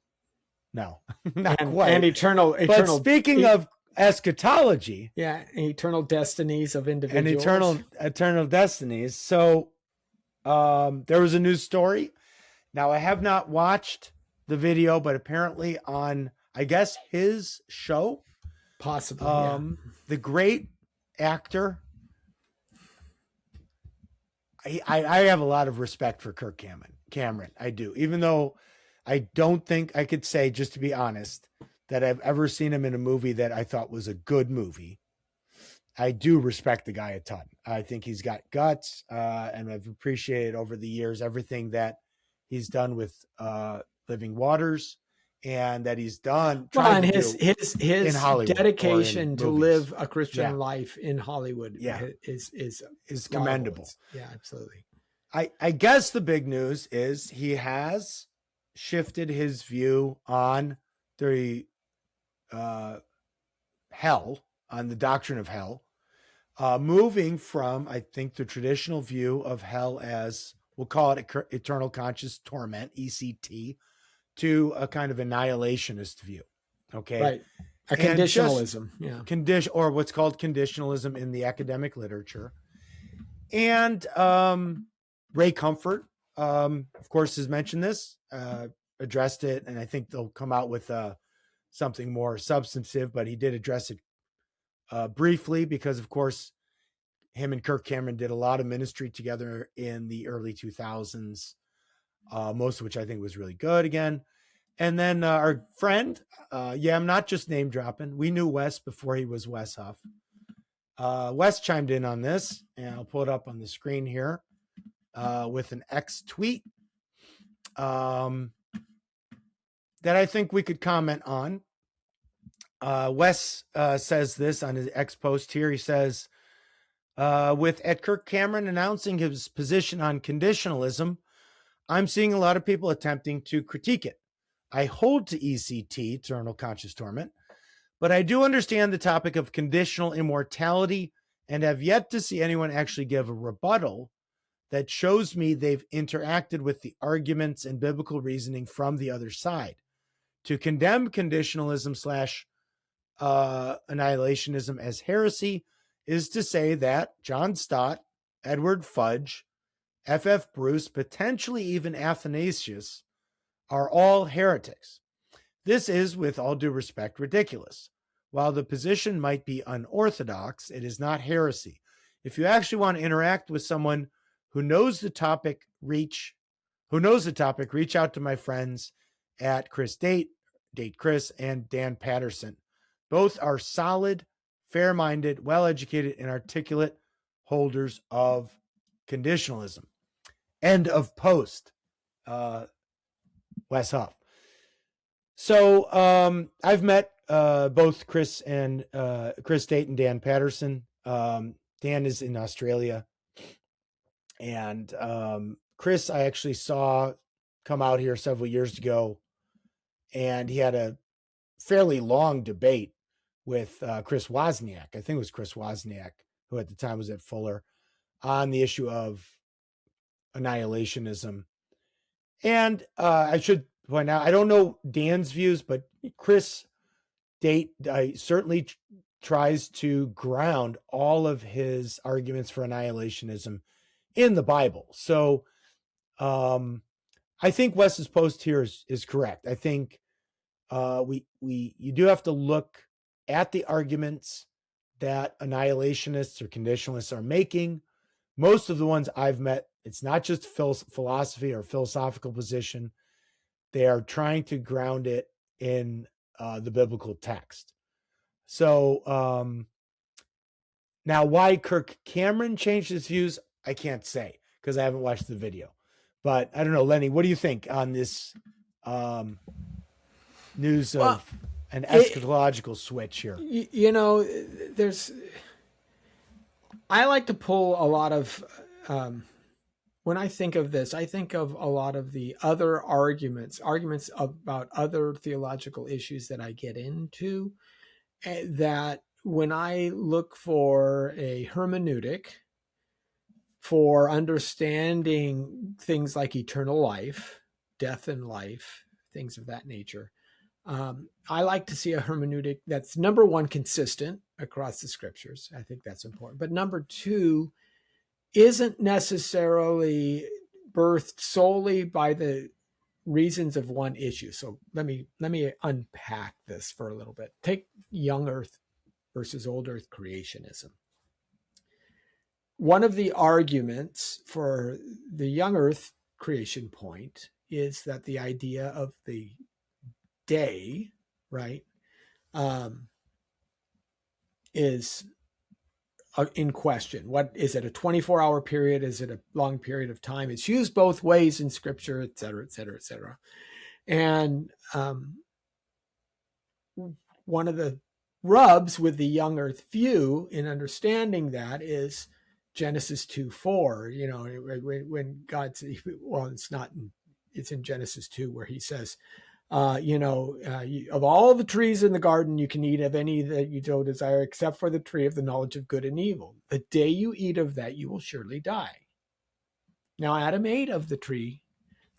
no, not quite. And eternal. But speaking of eschatology, eternal destinies of individuals, and eternal destinies. So there was a news story. Now I have not watched the video, but apparently on I guess, his show. Possibly, The great actor. I have a lot of respect for Kirk Cameron. I do, even though I don't think I could say, just to be honest, that I've ever seen him in a movie that I thought was a good movie. I do respect the guy a ton. I think he's got guts, and I've appreciated over the years everything that he's done with Living Waters, and that he's done. And his dedication to live a Christian life in Hollywood is commendable. Yeah, absolutely. I guess the big news is he has shifted his view on the hell, on the doctrine of hell, moving from, I think, the traditional view of hell as, we'll call it eternal conscious torment, ECT, to a kind of annihilationist view. Okay. Right. A conditionalism. Or what's called conditionalism in the academic literature. And Ray Comfort, of course, has mentioned this, addressed it, and I think they'll come out with something more substantive, but he did address it briefly because, of course, him and Kirk Cameron did a lot of ministry together in the early 2000s, most of which I think was really good again. And then our friend, I'm not just name dropping. We knew Wes before he was Wes Huff. Wes chimed in on this, and I'll pull it up on the screen here with an X tweet that I think we could comment on. Wes says this on his X post here. He says, with Kirk Cameron announcing his position on conditionalism, I'm seeing a lot of people attempting to critique it. I hold to ECT, eternal conscious torment, but I do understand the topic of conditional immortality and have yet to see anyone actually give a rebuttal that shows me they've interacted with the arguments and biblical reasoning from the other side. To condemn conditionalism / annihilationism as heresy is to say that John Stott, Edward Fudge, F.F. Bruce, potentially even Athanasius, are all heretics. This is, with all due respect, ridiculous. While the position might be unorthodox, it is not heresy. If you actually want to interact with someone who knows the topic, reach out to my friends at Chris Date Chris, and Dan Patterson. Both are solid, fair-minded, well-educated, and articulate holders of conditionalism. End of post. Wes Huff. So I've met both Chris Date and Dan Patterson. Dan is in Australia. And Chris, I actually saw come out here several years ago, and he had a fairly long debate with Chris Wozniak. I think it was Chris Wozniak, who at the time was at Fuller, on the issue of annihilationism. And I should point out, I don't know Dan's views, but Chris Date certainly tries to ground all of his arguments for annihilationism in the Bible. So I think Wes's post here is correct. I think you do have to look at the arguments that annihilationists or conditionalists are making. Most of the ones I've met, it's not just philosophy or philosophical position. They are trying to ground it in the biblical text. So now why Kirk Cameron changed his views, I can't say because I haven't watched the video. But I don't know, Lenny, what do you think on this news of an eschatological switch here? I like to pull a lot of, when I think of this, I think of a lot of the other arguments about other theological issues that I get into, that when I look for a hermeneutic for understanding things like eternal life, death and life, things of that nature, I like to see a hermeneutic that's, number one, consistent across the scriptures. I think that's important. But number two, isn't necessarily birthed solely by the reasons of one issue. So let me unpack this for a little bit. Take young earth versus old earth creationism. One of the arguments for the young earth creation point is that the idea of the day, right, is in question. What is it? A 24-hour period? Is it a long period of time? It's used both ways in Scripture, et cetera, et cetera, et cetera. And one of the rubs with the young earth view in understanding that is Genesis 2:4. You know, when God, well, it's in Genesis 2 where he says, of all the trees in the garden, you can eat of any that you don't desire, except for the tree of the knowledge of good and evil. The day you eat of that, you will surely die. Now, Adam ate of the tree,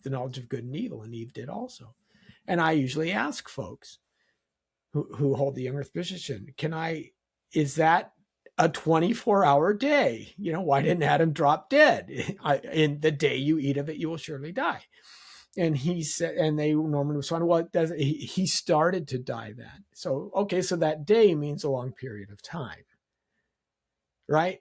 the knowledge of good and evil, and Eve did also. And I usually ask folks who hold the young earth position, is that a 24-hour day? You know, why didn't Adam drop dead? In the day you eat of it, you will surely die. And he said, and they normally respond, well, he started to die then. So, okay, so that day means a long period of time, right?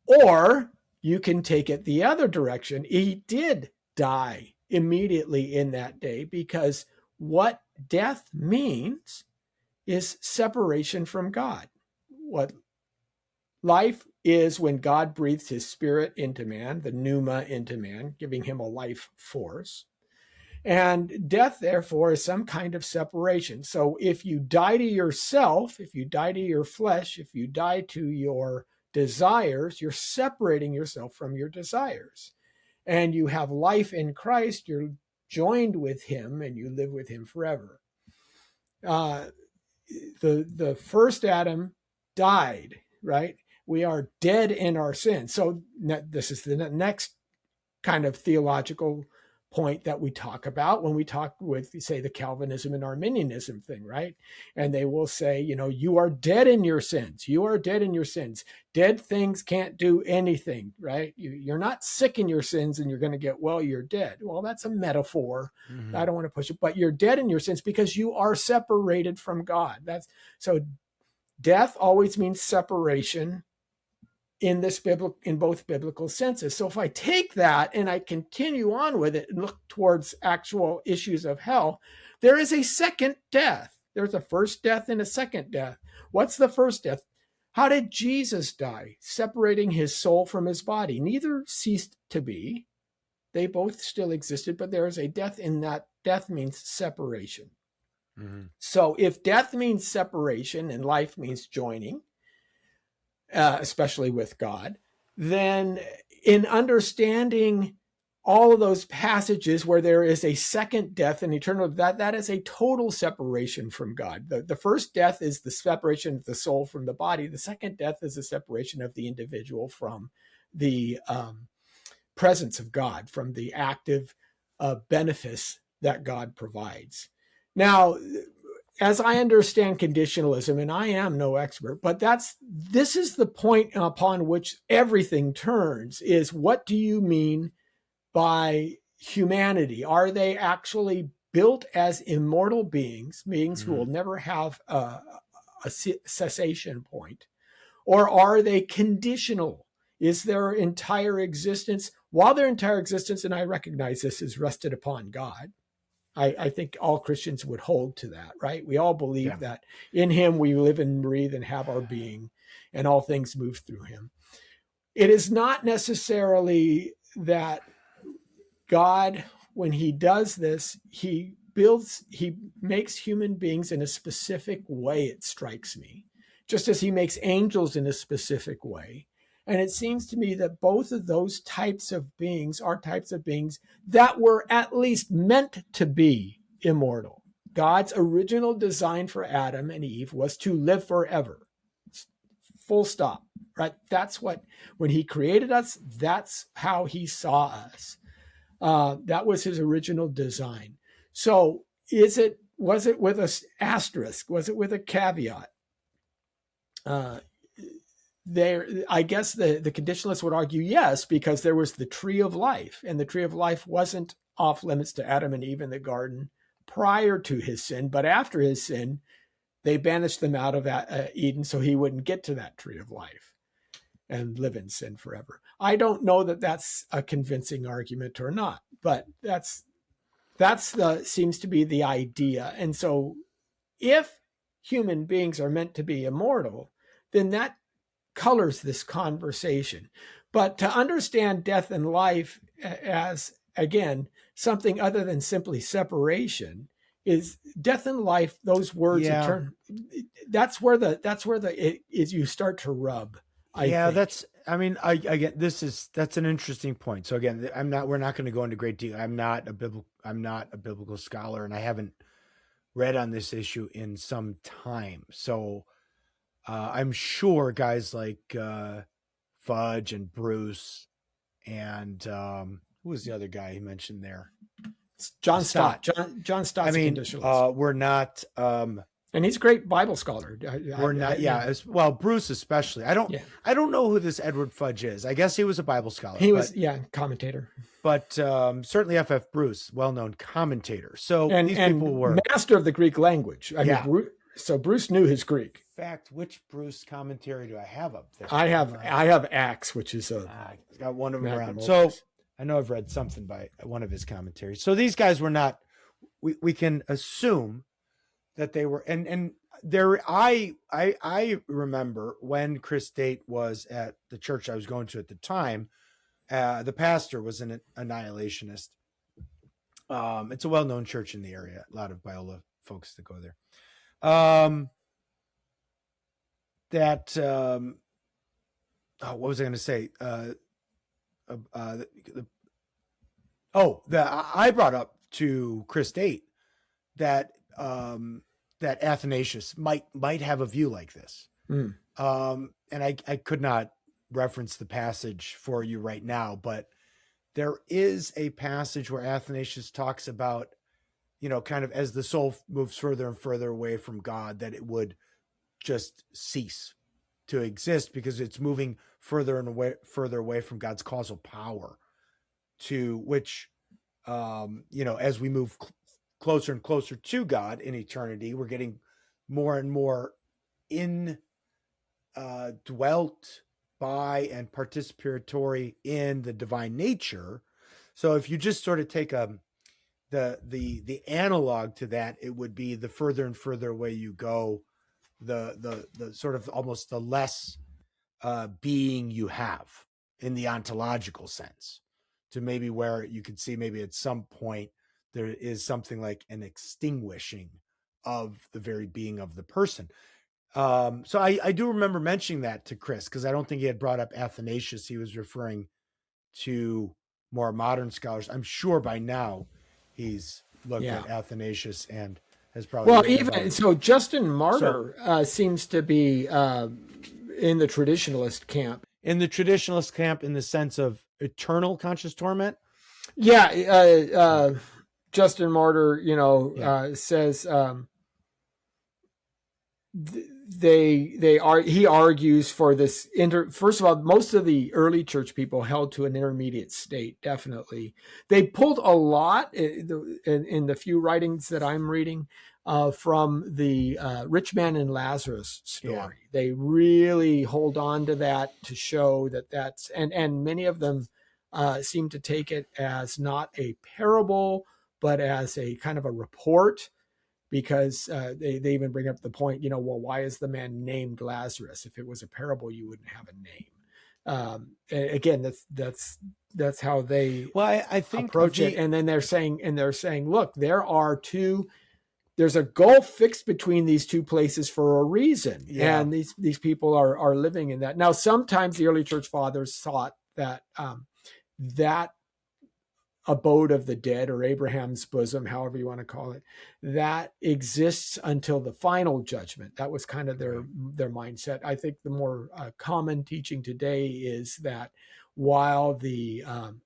Or you can take it the other direction. He did die immediately in that day, because what death means is separation from God. What life is when God breathes his spirit into man, the pneuma into man, giving him a life force. And death, therefore, is some kind of separation. So if you die to yourself, if you die to your flesh, if you die to your desires, you're separating yourself from your desires. And you have life in Christ, you're joined with him, and you live with him forever. The first Adam died, right? We are dead in our sins. So this is the next kind of theological point that we talk about when we talk with, say, the Calvinism and Arminianism thing, right? And they will say, you are dead in your sins. You are dead in your sins. Dead things can't do anything, right? You're not sick in your sins and you're going to get well, you're dead. Well, that's a metaphor. Mm-hmm. I don't want to push it, but you're dead in your sins because you are separated from God. So death always means separation in both biblical senses. So if I take that and I continue on with it and look towards actual issues of hell, there is a second death. There's a first death and a second death. What's the first death? How did Jesus die? Separating his soul from his body. Neither ceased to be. They both still existed, but there is a death in that. Death means separation. Mm-hmm. So if death means separation and life means joining, especially with God, then in understanding all of those passages where there is a second death and eternal, that is a total separation from God. The first death is the separation of the soul from the body. The second death is the separation of the individual from the presence of God, from the active benefice that God provides. Now, as I understand conditionalism, and I am no expert, but this is the point upon which everything turns, is what do you mean by humanity? Are they actually built as immortal beings who will never have a cessation point? Or are they conditional? Is their entire existence, while their entire existence, and I recognize this, is rested upon God, I think all Christians would hold to that, right? We all believe that in him we live and breathe and have our being, and all things move through him. It is not necessarily that God, when he does this, he makes human beings in a specific way, it strikes me, just as he makes angels in a specific way. And it seems to me that both of those types of beings are types of beings that were at least meant to be immortal. God's original design for Adam and Eve was to live forever. Full stop, right? That's when he created us, that's how he saw us. That was his original design. So was it with an asterisk? Was it with a caveat? I guess the conditionalists would argue yes, because there was the tree of life, and the tree of life wasn't off limits to Adam and Eve in the garden prior to his sin, but after his sin, they banished them out of Eden so he wouldn't get to that tree of life and live in sin forever. I don't know that that's a convincing argument or not, but that's seems to be the idea. And so if human beings are meant to be immortal, then that colors this conversation. But to understand death and life as, again, something other than simply separation is death and life, those words, eternal. That's where you start to rub. I think. That's an interesting point. So again, we're not going to go into great detail. I'm not a biblical scholar, and I haven't read on this issue in some time. So I'm sure guys like Fudge and Bruce and who was the other guy he mentioned there? John Stott. John Stott's a conditionalist. We're not and he's a great Bible scholar. Well, Bruce especially. I don't know who this Edward Fudge is. I guess he was a Bible scholar. He was commentator. But certainly F.F. Bruce, well-known commentator. So these people were master of the Greek language. So Bruce knew his Greek. In fact, which Bruce commentary do I have up there? I have Acts, which is I've got one of them around. So I know I've read something by one of his commentaries. So these guys were not. We can assume that they were, and there. I remember when Chris Date was at the church I was going to at the time. The pastor was an annihilationist. It's a well-known church in the area. A lot of Biola folks that go there. What was I going to say? I brought up to Chris Date that that Athanasius might have a view like this. And I could not reference the passage for you right now, but there is a passage where Athanasius talks about, kind of as the soul moves further and further away from God, that it would just cease to exist because it's moving further away from God's causal power, to which, as we move closer and closer to God in eternity, we're getting more and more dwelt by and participatory in the divine nature. So if you just sort of take the analog to that, it would be the further and further away you go, the sort of almost the less being you have in the ontological sense, to maybe where you could see maybe at some point there is something like an extinguishing of the very being of the person. So I do remember mentioning that to Chris, because I don't think he had brought up Athanasius. He was referring to more modern scholars. I'm sure by now he's looked at Athanasius and has probably Justin Martyr seems to be in the traditionalist camp. In the traditionalist camp, in the sense of eternal conscious torment. Justin Martyr, says he argues for this first of all, most of the early church people held to an intermediate state. Definitely. They pulled a lot in the few writings that I'm reading from the rich man and Lazarus story. Yeah. They really hold on to that to show that's, and many of them seem to take it as not a parable, but as a kind of a report, because they even bring up the point, why is the man named Lazarus? If it was a parable, you wouldn't have a name. Again, that's how they I think approach it. And then they're saying, look, there's a gulf fixed between these two places for a reason. Yeah. And these people are living in that. Now, sometimes the early church fathers thought that that abode of the dead, or Abraham's bosom, however you want to call it, that exists until the final judgment. That was kind of their mindset. I think the more common teaching today is that while the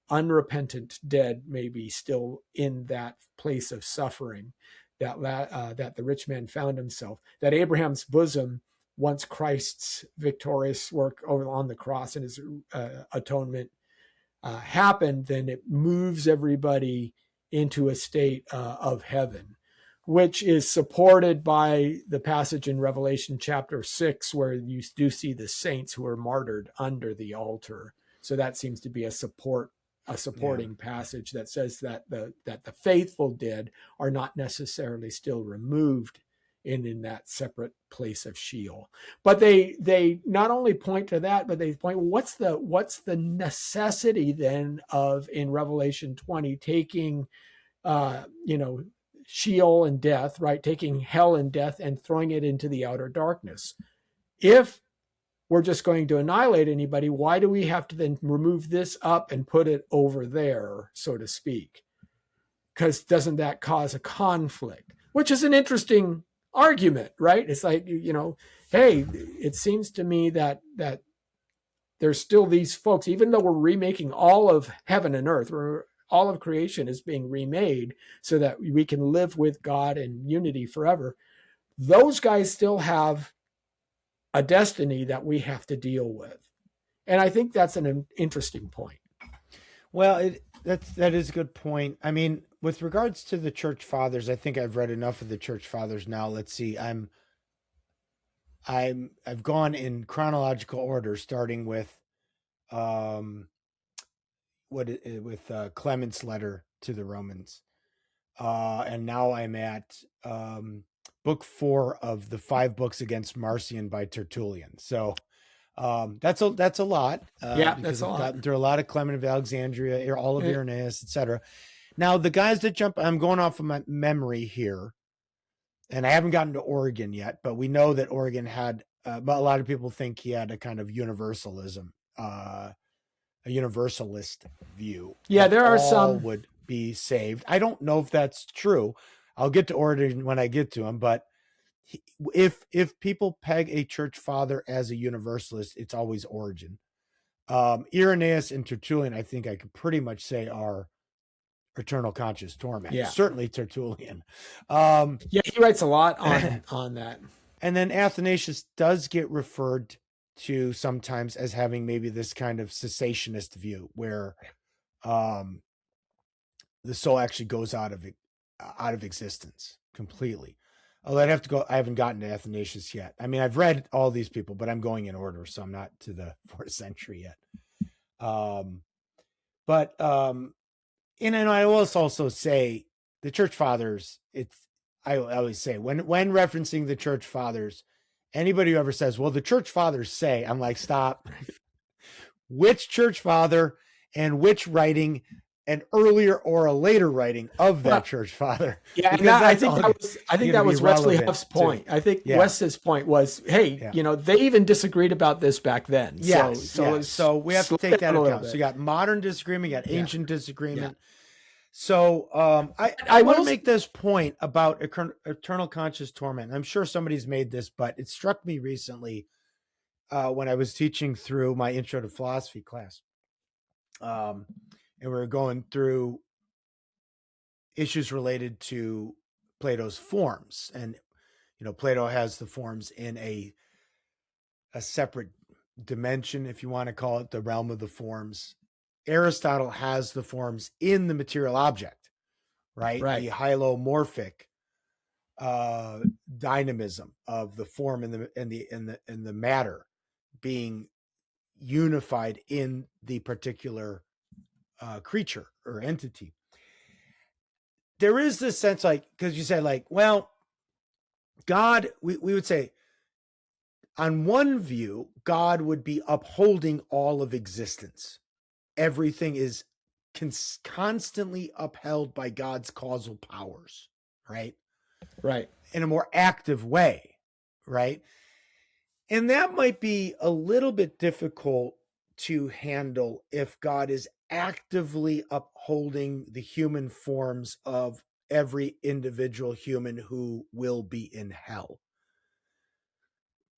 unrepentant dead may be still in that place of suffering, that the rich man found himself, that Abraham's bosom, once Christ's victorious work over on the cross and his atonement happened, then it moves everybody into a state of heaven, which is supported by the passage in Revelation chapter 6, where you do see the saints who are martyred under the altar. So that seems to be a supporting passage that says that the faithful dead are not necessarily still removed in that separate place of Sheol. But they not only point to that, but they point, what's the necessity then of, in Revelation 20, taking Sheol and death, right? Taking hell and death and throwing it into the outer darkness. If we're just going to annihilate anybody, why do we have to then remove this up and put it over there, so to speak? Because doesn't that cause a conflict? Which is an interesting argument, right? It's like, hey, it seems to me that there's still these folks, even though we're remaking all of heaven and earth, all of creation is being remade so that we can live with God in unity forever. Those guys still have a destiny that we have to deal with. And I think that's an interesting point. Well, that is a good point. I mean, with regards to the church fathers, I think I've read enough of the church fathers now. Let's see. I've gone in chronological order, starting with Clement's letter to the Romans, and now I'm at book 4 of the 5 books against Marcion by Tertullian. So that's a lot. That's a lot. I've gotten through a lot of Clement of Alexandria, all of Irenaeus, etc. Now the guys that jump, I'm going off of my memory here, and I haven't gotten to Origen yet, but we know that Origen had. But a lot of people think he had a kind of universalism, a universalist view. Yeah, there are some would be saved. I don't know if that's true. I'll get to Origen when I get to him, but if people peg a church father as a universalist, it's always Origen. Irenaeus and Tertullian, I think I could pretty much say are eternal conscious torment. Yeah. Certainly Tertullian. He writes a lot on that. And then Athanasius does get referred to sometimes as having maybe this kind of cessationist view where the soul actually goes out of existence completely. Although I'd have to go, I haven't gotten to Athanasius yet. I mean, I've read all these people, but I'm going in order, so I'm not to the 4th century yet. And I will also say the church fathers, I always say when referencing the church fathers, anybody who ever says, well, the church fathers say, I'm like, stop. Which church father and which writing, an earlier or a later writing of that church father? Yeah, and I think that was Wesley Huff's point. I think Wesley's point was, hey, they even disagreed about this back then. Yes, so we have to take that into account. So you got modern disagreement, you got ancient disagreement. Yeah. So I want to make this point about eternal conscious torment. I'm sure somebody's made this, but it struck me recently when I was teaching through my intro to philosophy class. And we were going through issues related to Plato's forms. And, Plato has the forms in a separate dimension, if you want to call it the realm of the forms. Aristotle has the forms in the material object, right? The hylomorphic dynamism of the form and the matter being unified in the particular creature or entity. There is this sense, because you said, well, God, we would say, on one view, God would be upholding all of existence. Everything is constantly upheld by God's causal powers, right? Right. In a more active way, right? And that might be a little bit difficult to handle if God is actively upholding the human forms of every individual human who will be in hell.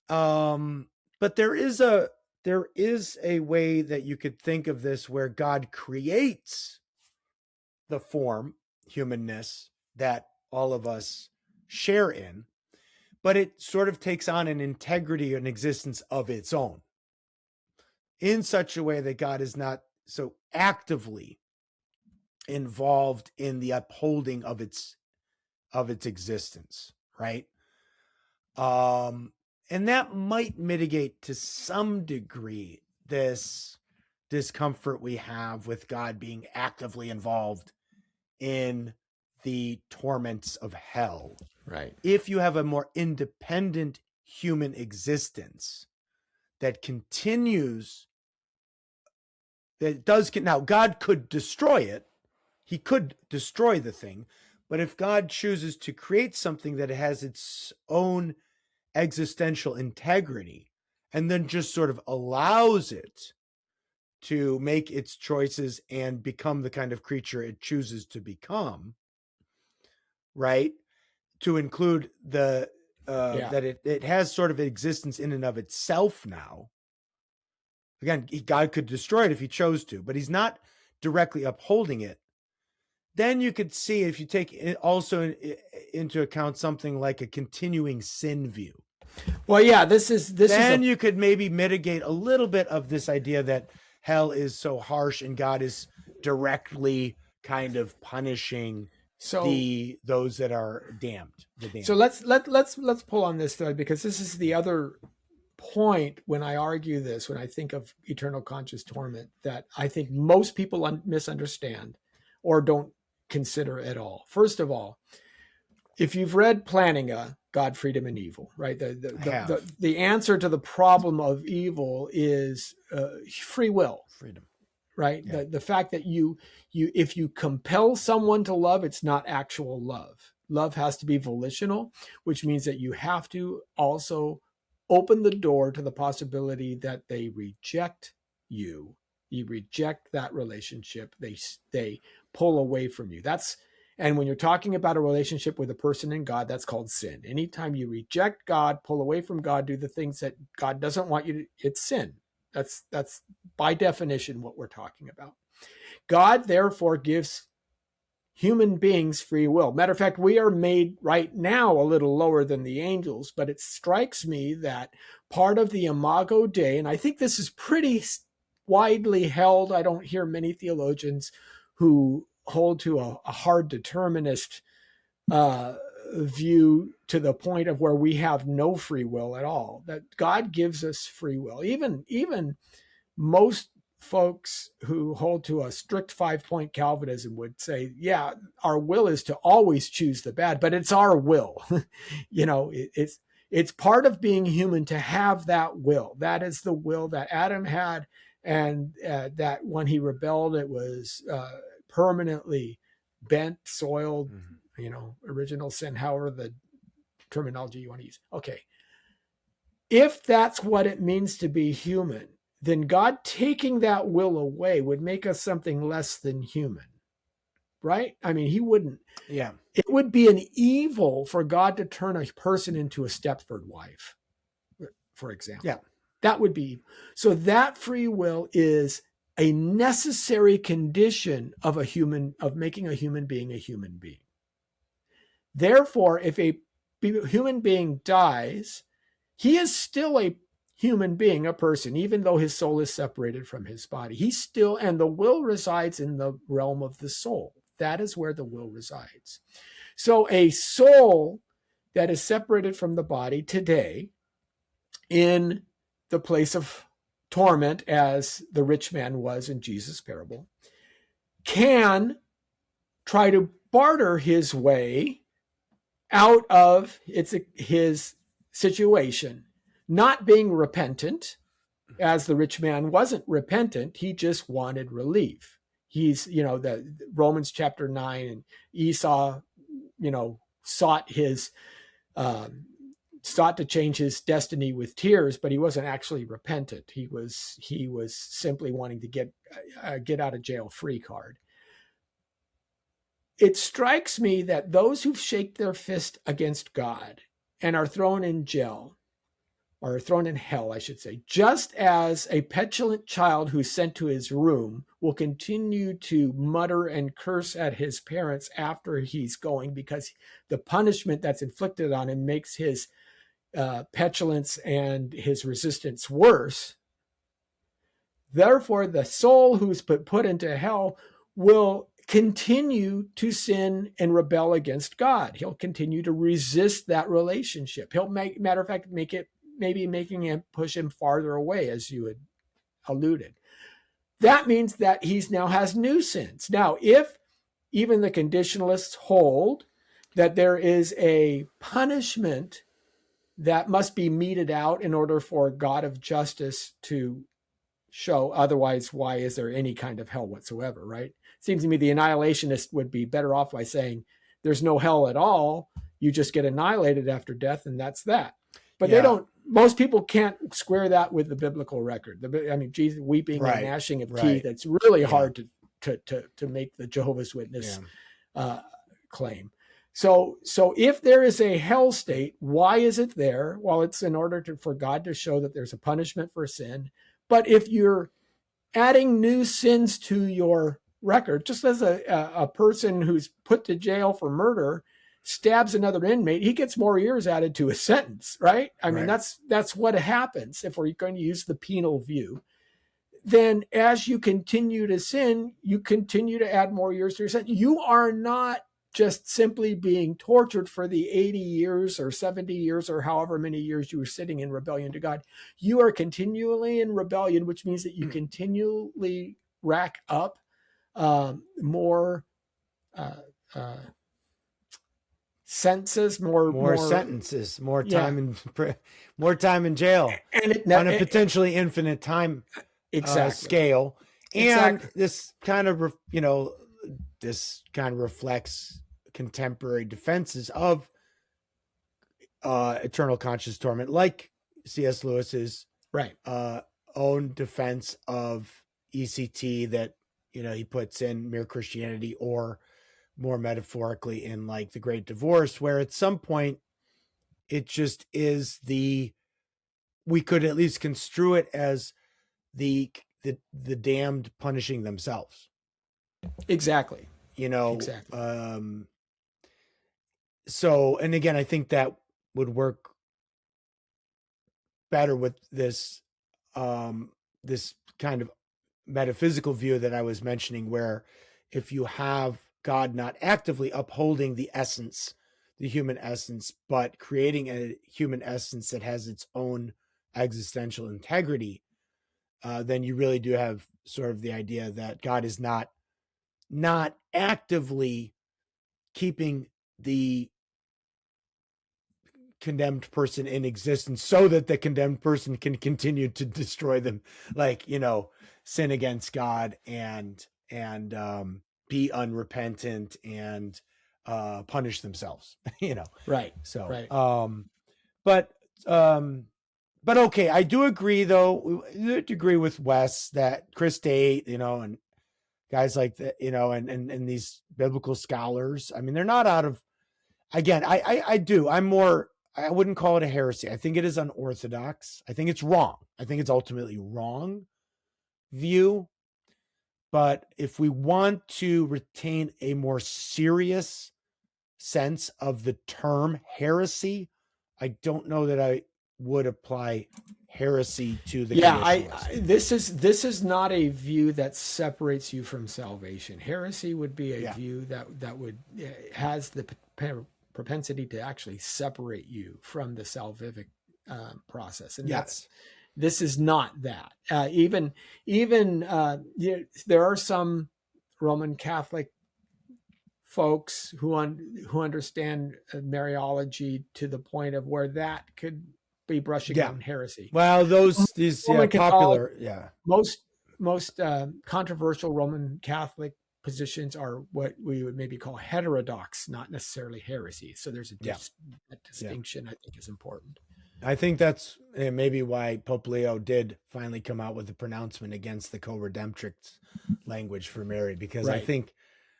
But there is a way that you could think of this where God creates the form, humanness, that all of us share in, but it sort of takes on an integrity and existence of its own in such a way that God is not so actively involved in the upholding of its existence, right? And that might mitigate to some degree this discomfort we have with God being actively involved in the torments of hell. Right. If you have a more independent human existence that continues, that does, now God could destroy it. He could destroy the thing, but if God chooses to create something that has its own existential integrity and then just sort of allows it to make its choices and become the kind of creature it chooses to become, right? To include the that it has sort of existence in and of itself now. Again, God could destroy it if he chose to, but he's not directly upholding it. Then you could see, if you take it also into account something like a continuing sin view. Well, yeah, then you could maybe mitigate a little bit of this idea that hell is so harsh and God is directly kind of punishing those that are damned. So let's pull on this thread, because this is the other point when I argue this, when I think of eternal conscious torment, that I think most people misunderstand or don't consider at all. First of all, if you've read Plantinga, God, Freedom, and Evil, right? The answer to the problem of evil is free will, freedom, right? Yeah. The fact that you if you compel someone to love, it's not actual love. Love has to be volitional, which means that you have to also open the door to the possibility that they reject you. You reject that relationship. They pull away from you. And when you're talking about a relationship with a person and God, that's called sin. Anytime you reject God, pull away from God, do the things that God doesn't want you to, it's sin. That's by definition what we're talking about. God therefore gives human beings free will. Matter of fact, we are made right now a little lower than the angels, but it strikes me that part of the Imago Dei, and I think this is pretty widely held, I don't hear many theologians who hold to a hard determinist view to the point of where we have no free will at all, that God gives us free will. Even most folks who hold to a strict 5-point Calvinism would say, yeah, our will is to always choose the bad, but it's our will. It's part of being human to have that will. That is the will that Adam had, and that when he rebelled, it was permanently bent, soiled, original sin, however the terminology you want to use. Okay. If that's what it means to be human, then God taking that will away would make us something less than human, right? I mean, he wouldn't. Yeah. It would be an evil for God to turn a person into a Stepford wife, for example. Yeah. That would be. So that free will is a necessary condition of making a human being a human being. Therefore, if a human being dies, he is still a human being, a person, even though his soul is separated from his body. And the will resides in the realm of the soul. That is where the will resides. So a soul that is separated from the body today in the place of torment, as the rich man was in Jesus' parable, can try to barter his way out of his situation, not being repentant, as the rich man wasn't repentant. He just wanted relief. He's, the Romans chapter 9, and Esau, sought to change his destiny with tears, but he wasn't actually repentant. He was simply wanting to get out of jail free card. It strikes me that those who shake their fist against God and are thrown in jail, or thrown in hell, I should say, just as a petulant child who's sent to his room will continue to mutter and curse at his parents after he's going, because the punishment that's inflicted on him makes his petulance and his resistance worse. Therefore, the soul who's put into hell will continue to sin and rebel against God. He'll continue to resist that relationship. He'll matter of fact, making him push him farther away, as you had alluded. That means that he now has new sins. Now, if even the conditionalists hold that there is a punishment that must be meted out in order for God of justice to show, otherwise, why is there any kind of hell whatsoever, right? It seems to me the annihilationist would be better off by saying there's no hell at all. You just get annihilated after death, and that's that. But they don't. Most people can't square that with the biblical record. I mean, Jesus weeping and gnashing of teeth. It's really hard to make the Jehovah's Witness claim. So if there is a hell state, why is it there? Well, it's in order for God to show that there's a punishment for sin. But if you're adding new sins to your record, just as a person who's put to jail for murder stabs another inmate, he gets more years added to his sentence, right? I mean, that's what happens if we're going to use the penal view. Then as you continue to sin, you continue to add more years to your sentence. You are not just simply being tortured for the 80 years or 70 years or however many years you were sitting in rebellion to God. You are continually in rebellion, which means that you continually rack up more sentences, more sentences, more time in jail, and on a potentially infinite time scale. And this kind of reflects contemporary defenses of eternal conscious torment, like C.S. Lewis's own defense of ECT that he puts in Mere Christianity, or more metaphorically in like The Great Divorce, where at some point it just is we could at least construe it as the damned punishing themselves. Exactly. So, and again, I think that would work better with this this kind of metaphysical view that I was mentioning, where if you have God not actively upholding the essence, the human essence, but creating a human essence that has its own existential integrity, then you really do have sort of the idea that God is not actively keeping the condemned person in existence so that the condemned person can continue to destroy them, like, sin against God and be unrepentant and punish themselves, Right. So, right. But okay, I do agree though. I agree with Wes that Chris Tate, and guys like that, and these biblical scholars, I mean, they're not out of, again, I wouldn't call it a heresy. I think it is unorthodox. I think it's wrong. I think it's ultimately wrong view. But if we want to retain a more serious sense of the term heresy, I don't know that I would apply heresy to the this is not a view that separates you from salvation. Heresy would be a view that would has the propensity to actually separate you from the salvific process, and this is not that. Even there are some Roman Catholic folks who understand Mariology to the point of where that could be brushing on heresy. Well, these popular, most controversial Roman Catholic positions are what we would maybe call heterodox, not necessarily heresy. So there's a distinction I think is important. I think that's maybe why Pope Leo did finally come out with a pronouncement against the co-redemptrix language for Mary, because I think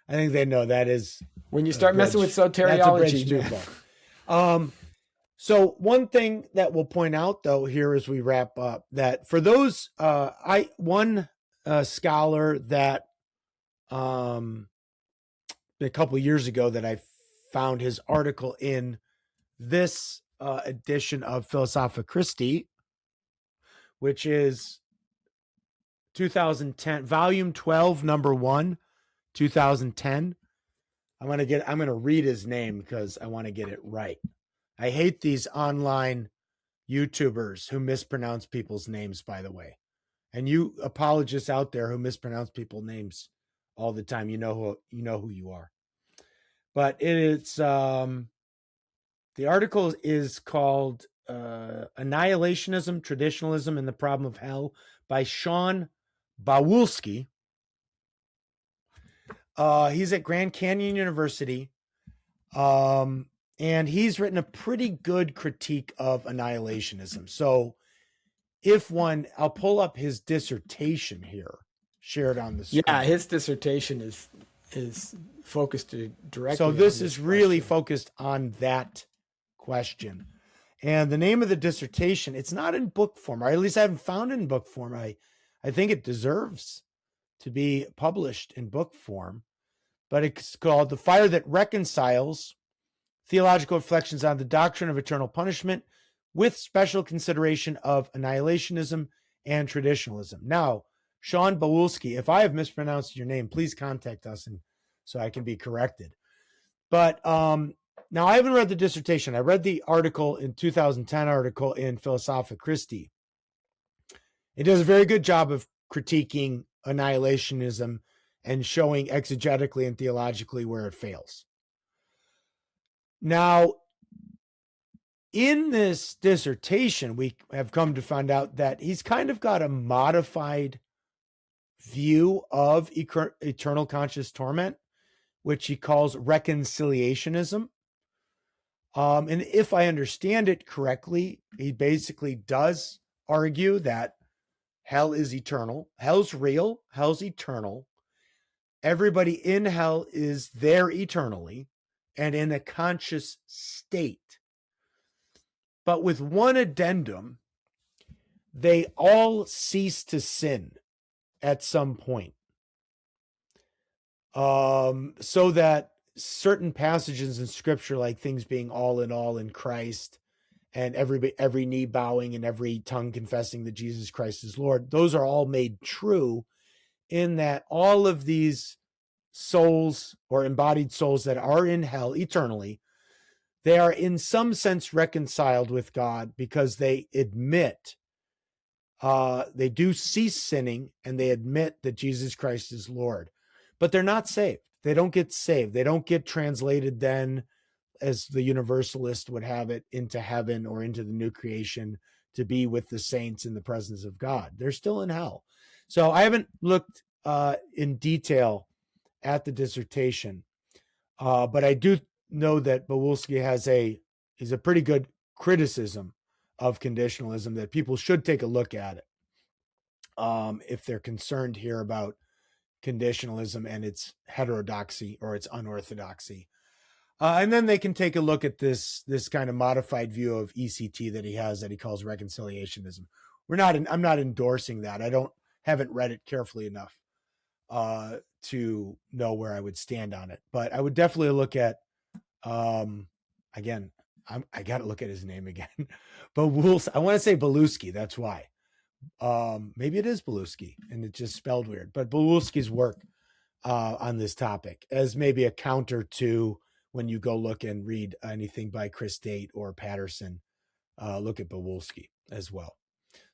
they know that is when you start messing with soteriology. So one thing that we'll point out though here as we wrap up, that for those one scholar that a couple of years ago that I found his article in this edition of Philosophica Christi, which is 2010, volume 12, number 1, 2010. I'm going to read his name because I want to get it right. I hate these online YouTubers who mispronounce people's names, by the way. And you apologists out there who mispronounce people's names all the time, you know who you are. But it's the article is called Annihilationism, Traditionalism, and the Problem of Hell by Sean Bawulski. He's at Grand Canyon University. And he's written a pretty good critique of annihilationism. So I'll pull up his dissertation here, shared on the screen. Yeah, his dissertation is focused directly. So this is really focused on that question. And the name of the dissertation, it's not in book form, or at least I haven't found it in book form. I think it deserves to be published in book form, but it's called The Fire That Reconciles: Theological Reflections on the Doctrine of Eternal Punishment with Special Consideration of Annihilationism and Traditionalism. Now, Sean Bawulski, if I have mispronounced your name, please contact us so I can be corrected. But now I haven't read the dissertation. I read the article in 2010 article in Philosophica Christi. It does a very good job of critiquing annihilationism and showing exegetically and theologically where it fails. Now, in this dissertation, we have come to find out that he's kind of got a modified view of eternal conscious torment, which he calls reconciliationism. And if I understand it correctly, he basically does argue that hell is eternal. Hell's real. Hell's eternal. Everybody in hell is there eternally and in a conscious state. But with one addendum, they all cease to sin at some point. So that certain passages in scripture, like things being all in Christ, and every knee bowing and every tongue confessing that Jesus Christ is Lord, those are all made true in that all of these souls or embodied souls that are in hell eternally, they are in some sense reconciled with God because they admit, they do cease sinning and they admit that Jesus Christ is Lord, but they're not saved. They don't get saved. They don't get translated then, as the universalist would have it, into heaven or into the new creation to be with the saints in the presence of God. They're still in hell. So I haven't looked in detail at the dissertation, but I do know that Bawulski is a pretty good criticism of conditionalism, that people should take a look at it if they're concerned here about conditionalism and its heterodoxy or its unorthodoxy. And then they can take a look at this kind of modified view of ECT that he has, that he calls reconciliationism. I'm not endorsing that. I haven't read it carefully enough to know where I would stand on it, but I would definitely look at, again, I got to look at his name again, but I want to say Bawulski. That's why. Maybe it is Bawulski and it's just spelled weird, but Bawulski's work on this topic as maybe a counter to when you go look and read anything by Chris Date or Patterson, look at Bawulski as well.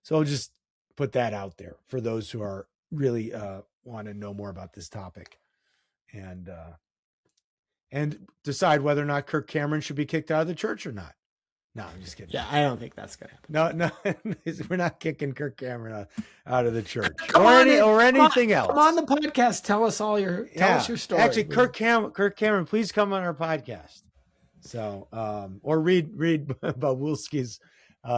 So I'll just put that out there for those who are really want to know more about this topic and decide whether or not Kirk Cameron should be kicked out of the church or not. No, I'm just kidding. Yeah, I don't think that's going to happen. No, we're not kicking Kirk Cameron out of the church or anything else. Come on the podcast. Tell us your story. Actually, Kirk Cameron, please come on our podcast. So, or read Bawulski's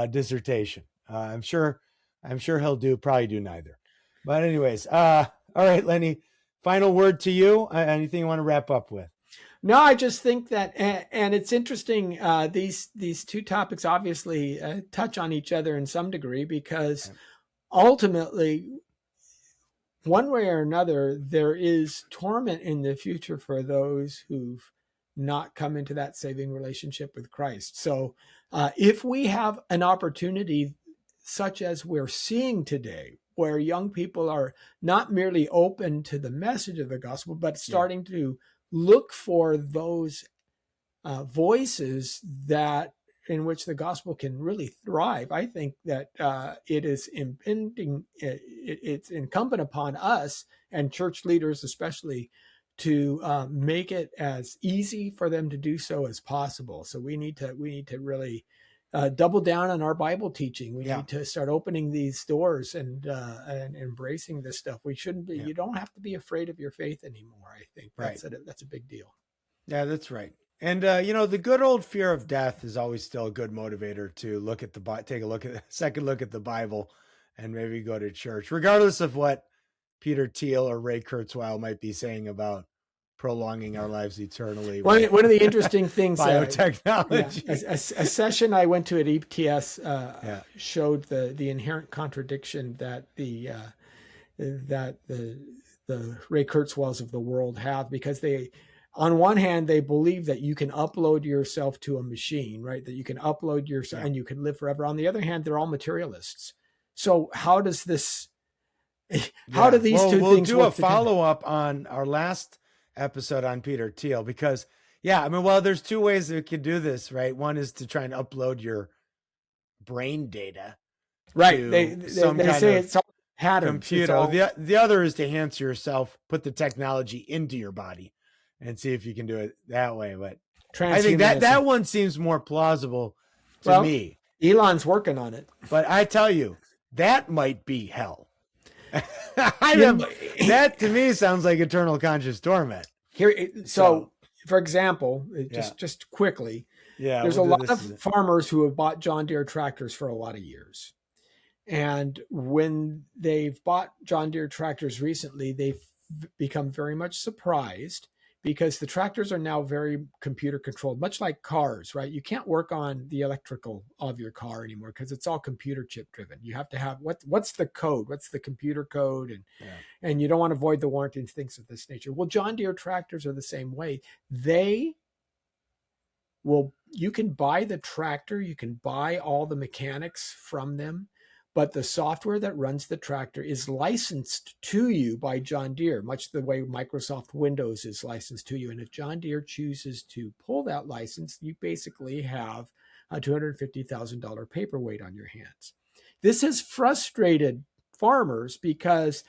dissertation. I'm sure he'll probably do neither. But anyways, all right, Lenny, final word to you. Anything you want to wrap up with? No, I just think that, and it's interesting, these two topics obviously touch on each other in some degree, because ultimately, one way or another, there is torment in the future for those who've not come into that saving relationship with Christ. So if we have an opportunity such as we're seeing today, where young people are not merely open to the message of the gospel, but starting to look for those voices that in which the gospel can really thrive. I think that it is impending. It's incumbent upon us and church leaders, especially, to make it as easy for them to do so as possible. So we need to really double down on our Bible teaching. We need to start opening these doors and embracing this stuff. We shouldn't be. You don't have to be afraid of your faith anymore. I think that's a big deal. Yeah, that's right. And the good old fear of death is always still a good motivator to take a second look at the Bible, and maybe go to church, regardless of what Peter Thiel or Ray Kurzweil might be saying about prolonging our lives eternally. One of the interesting things, biotechnology. A session I went to at ETS showed the inherent contradiction that the Ray Kurzweils of the world have, because they, on one hand, they believe that you can upload yourself to a machine, right? That you can upload yourself and you can live forever. On the other hand, they're all materialists. So how does this? How do these two things? We'll do a follow-up on our last episode on Peter Thiel, because there's two ways that we could do this, right? One is to try and upload your brain data, right? They say it's all patterns. Computer. The other is to enhance yourself, put the technology into your body, and see if you can do it that way. But I think that one seems more plausible to me. Elon's working on it, but I tell you, that might be hell. That to me sounds like eternal conscious torment. So for example, just quickly, there's a lot of farmers who have bought John Deere tractors for a lot of years. And when they've bought John Deere tractors recently, they've become very much surprised, because the tractors are now very computer controlled, much like cars, right? You can't work on the electrical of your car anymore because it's all computer chip driven. You have to have what's the code? What's the computer code? And you don't want to void the warranty and things of this nature. Well, John Deere tractors are the same way. You can buy the tractor, you can buy all the mechanics from them, but the software that runs the tractor is licensed to you by John Deere, much the way Microsoft Windows is licensed to you. And if John Deere chooses to pull that license, you basically have a $250,000 paperweight on your hands. This has frustrated farmers, because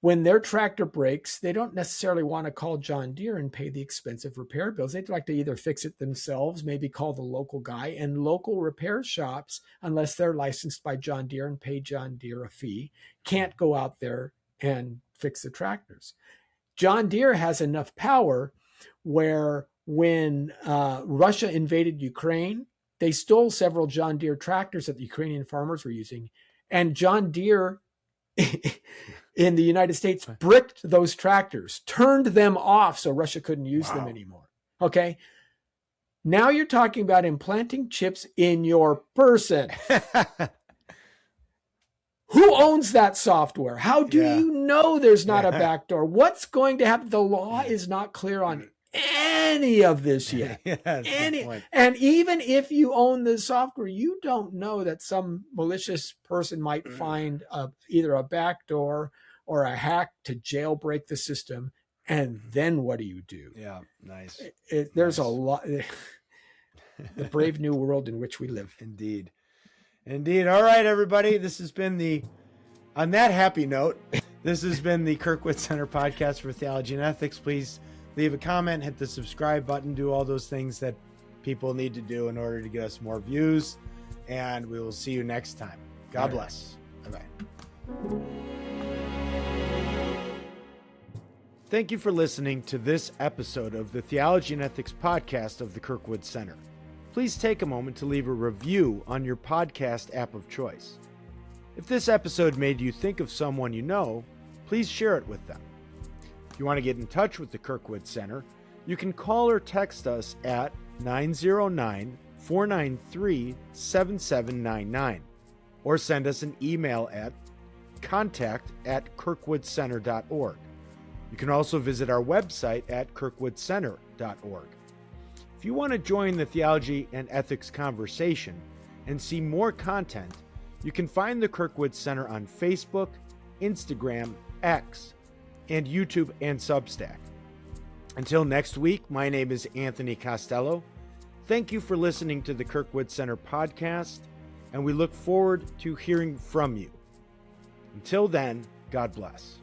when their tractor breaks, they don't necessarily want to call John Deere and pay the expensive repair bills. They'd like to either fix it themselves, maybe call the local guy, and local repair shops, unless they're licensed by John Deere and pay John Deere a fee, can't go out there and fix the tractors. John Deere has enough power where when Russia invaded Ukraine, they stole several John Deere tractors that the Ukrainian farmers were using, and John Deere in the United States bricked those tractors, turned them off so Russia couldn't use them anymore. Okay. Now you're talking about implanting chips in your person. Who owns that software? How do you know there's not a backdoor? What's going to happen? The law is not clear on any of this yet. And even if you own the software, you don't know that some malicious person might find either a backdoor or a hack to jailbreak the system. And then what do you do? Yeah, nice. There's a lot. The brave new world in which we live. Indeed. All right, everybody. This has been on that happy note, this has been the Kirkwood Center podcast for Theology and Ethics. Please leave a comment, hit the subscribe button, do all those things that people need to do in order to get us more views. And we will see you next time. God bless. Bye-bye. Thank you for listening to this episode of the Theology and Ethics podcast of the Kirkwood Center. Please take a moment to leave a review on your podcast app of choice. If this episode made you think of someone you know, please share it with them. If you want to get in touch with the Kirkwood Center, you can call or text us at 909-493-7799 or send us an email at contact@kirkwoodcenter.org. You can also visit our website at kirkwoodcenter.org. If you want to join the Theology and Ethics conversation and see more content, you can find the Kirkwood Center on Facebook, Instagram, X, and YouTube and Substack. Until next week, my name is Anthony Costello. Thank you for listening to the Kirkwood Center podcast, and we look forward to hearing from you. Until then, God bless.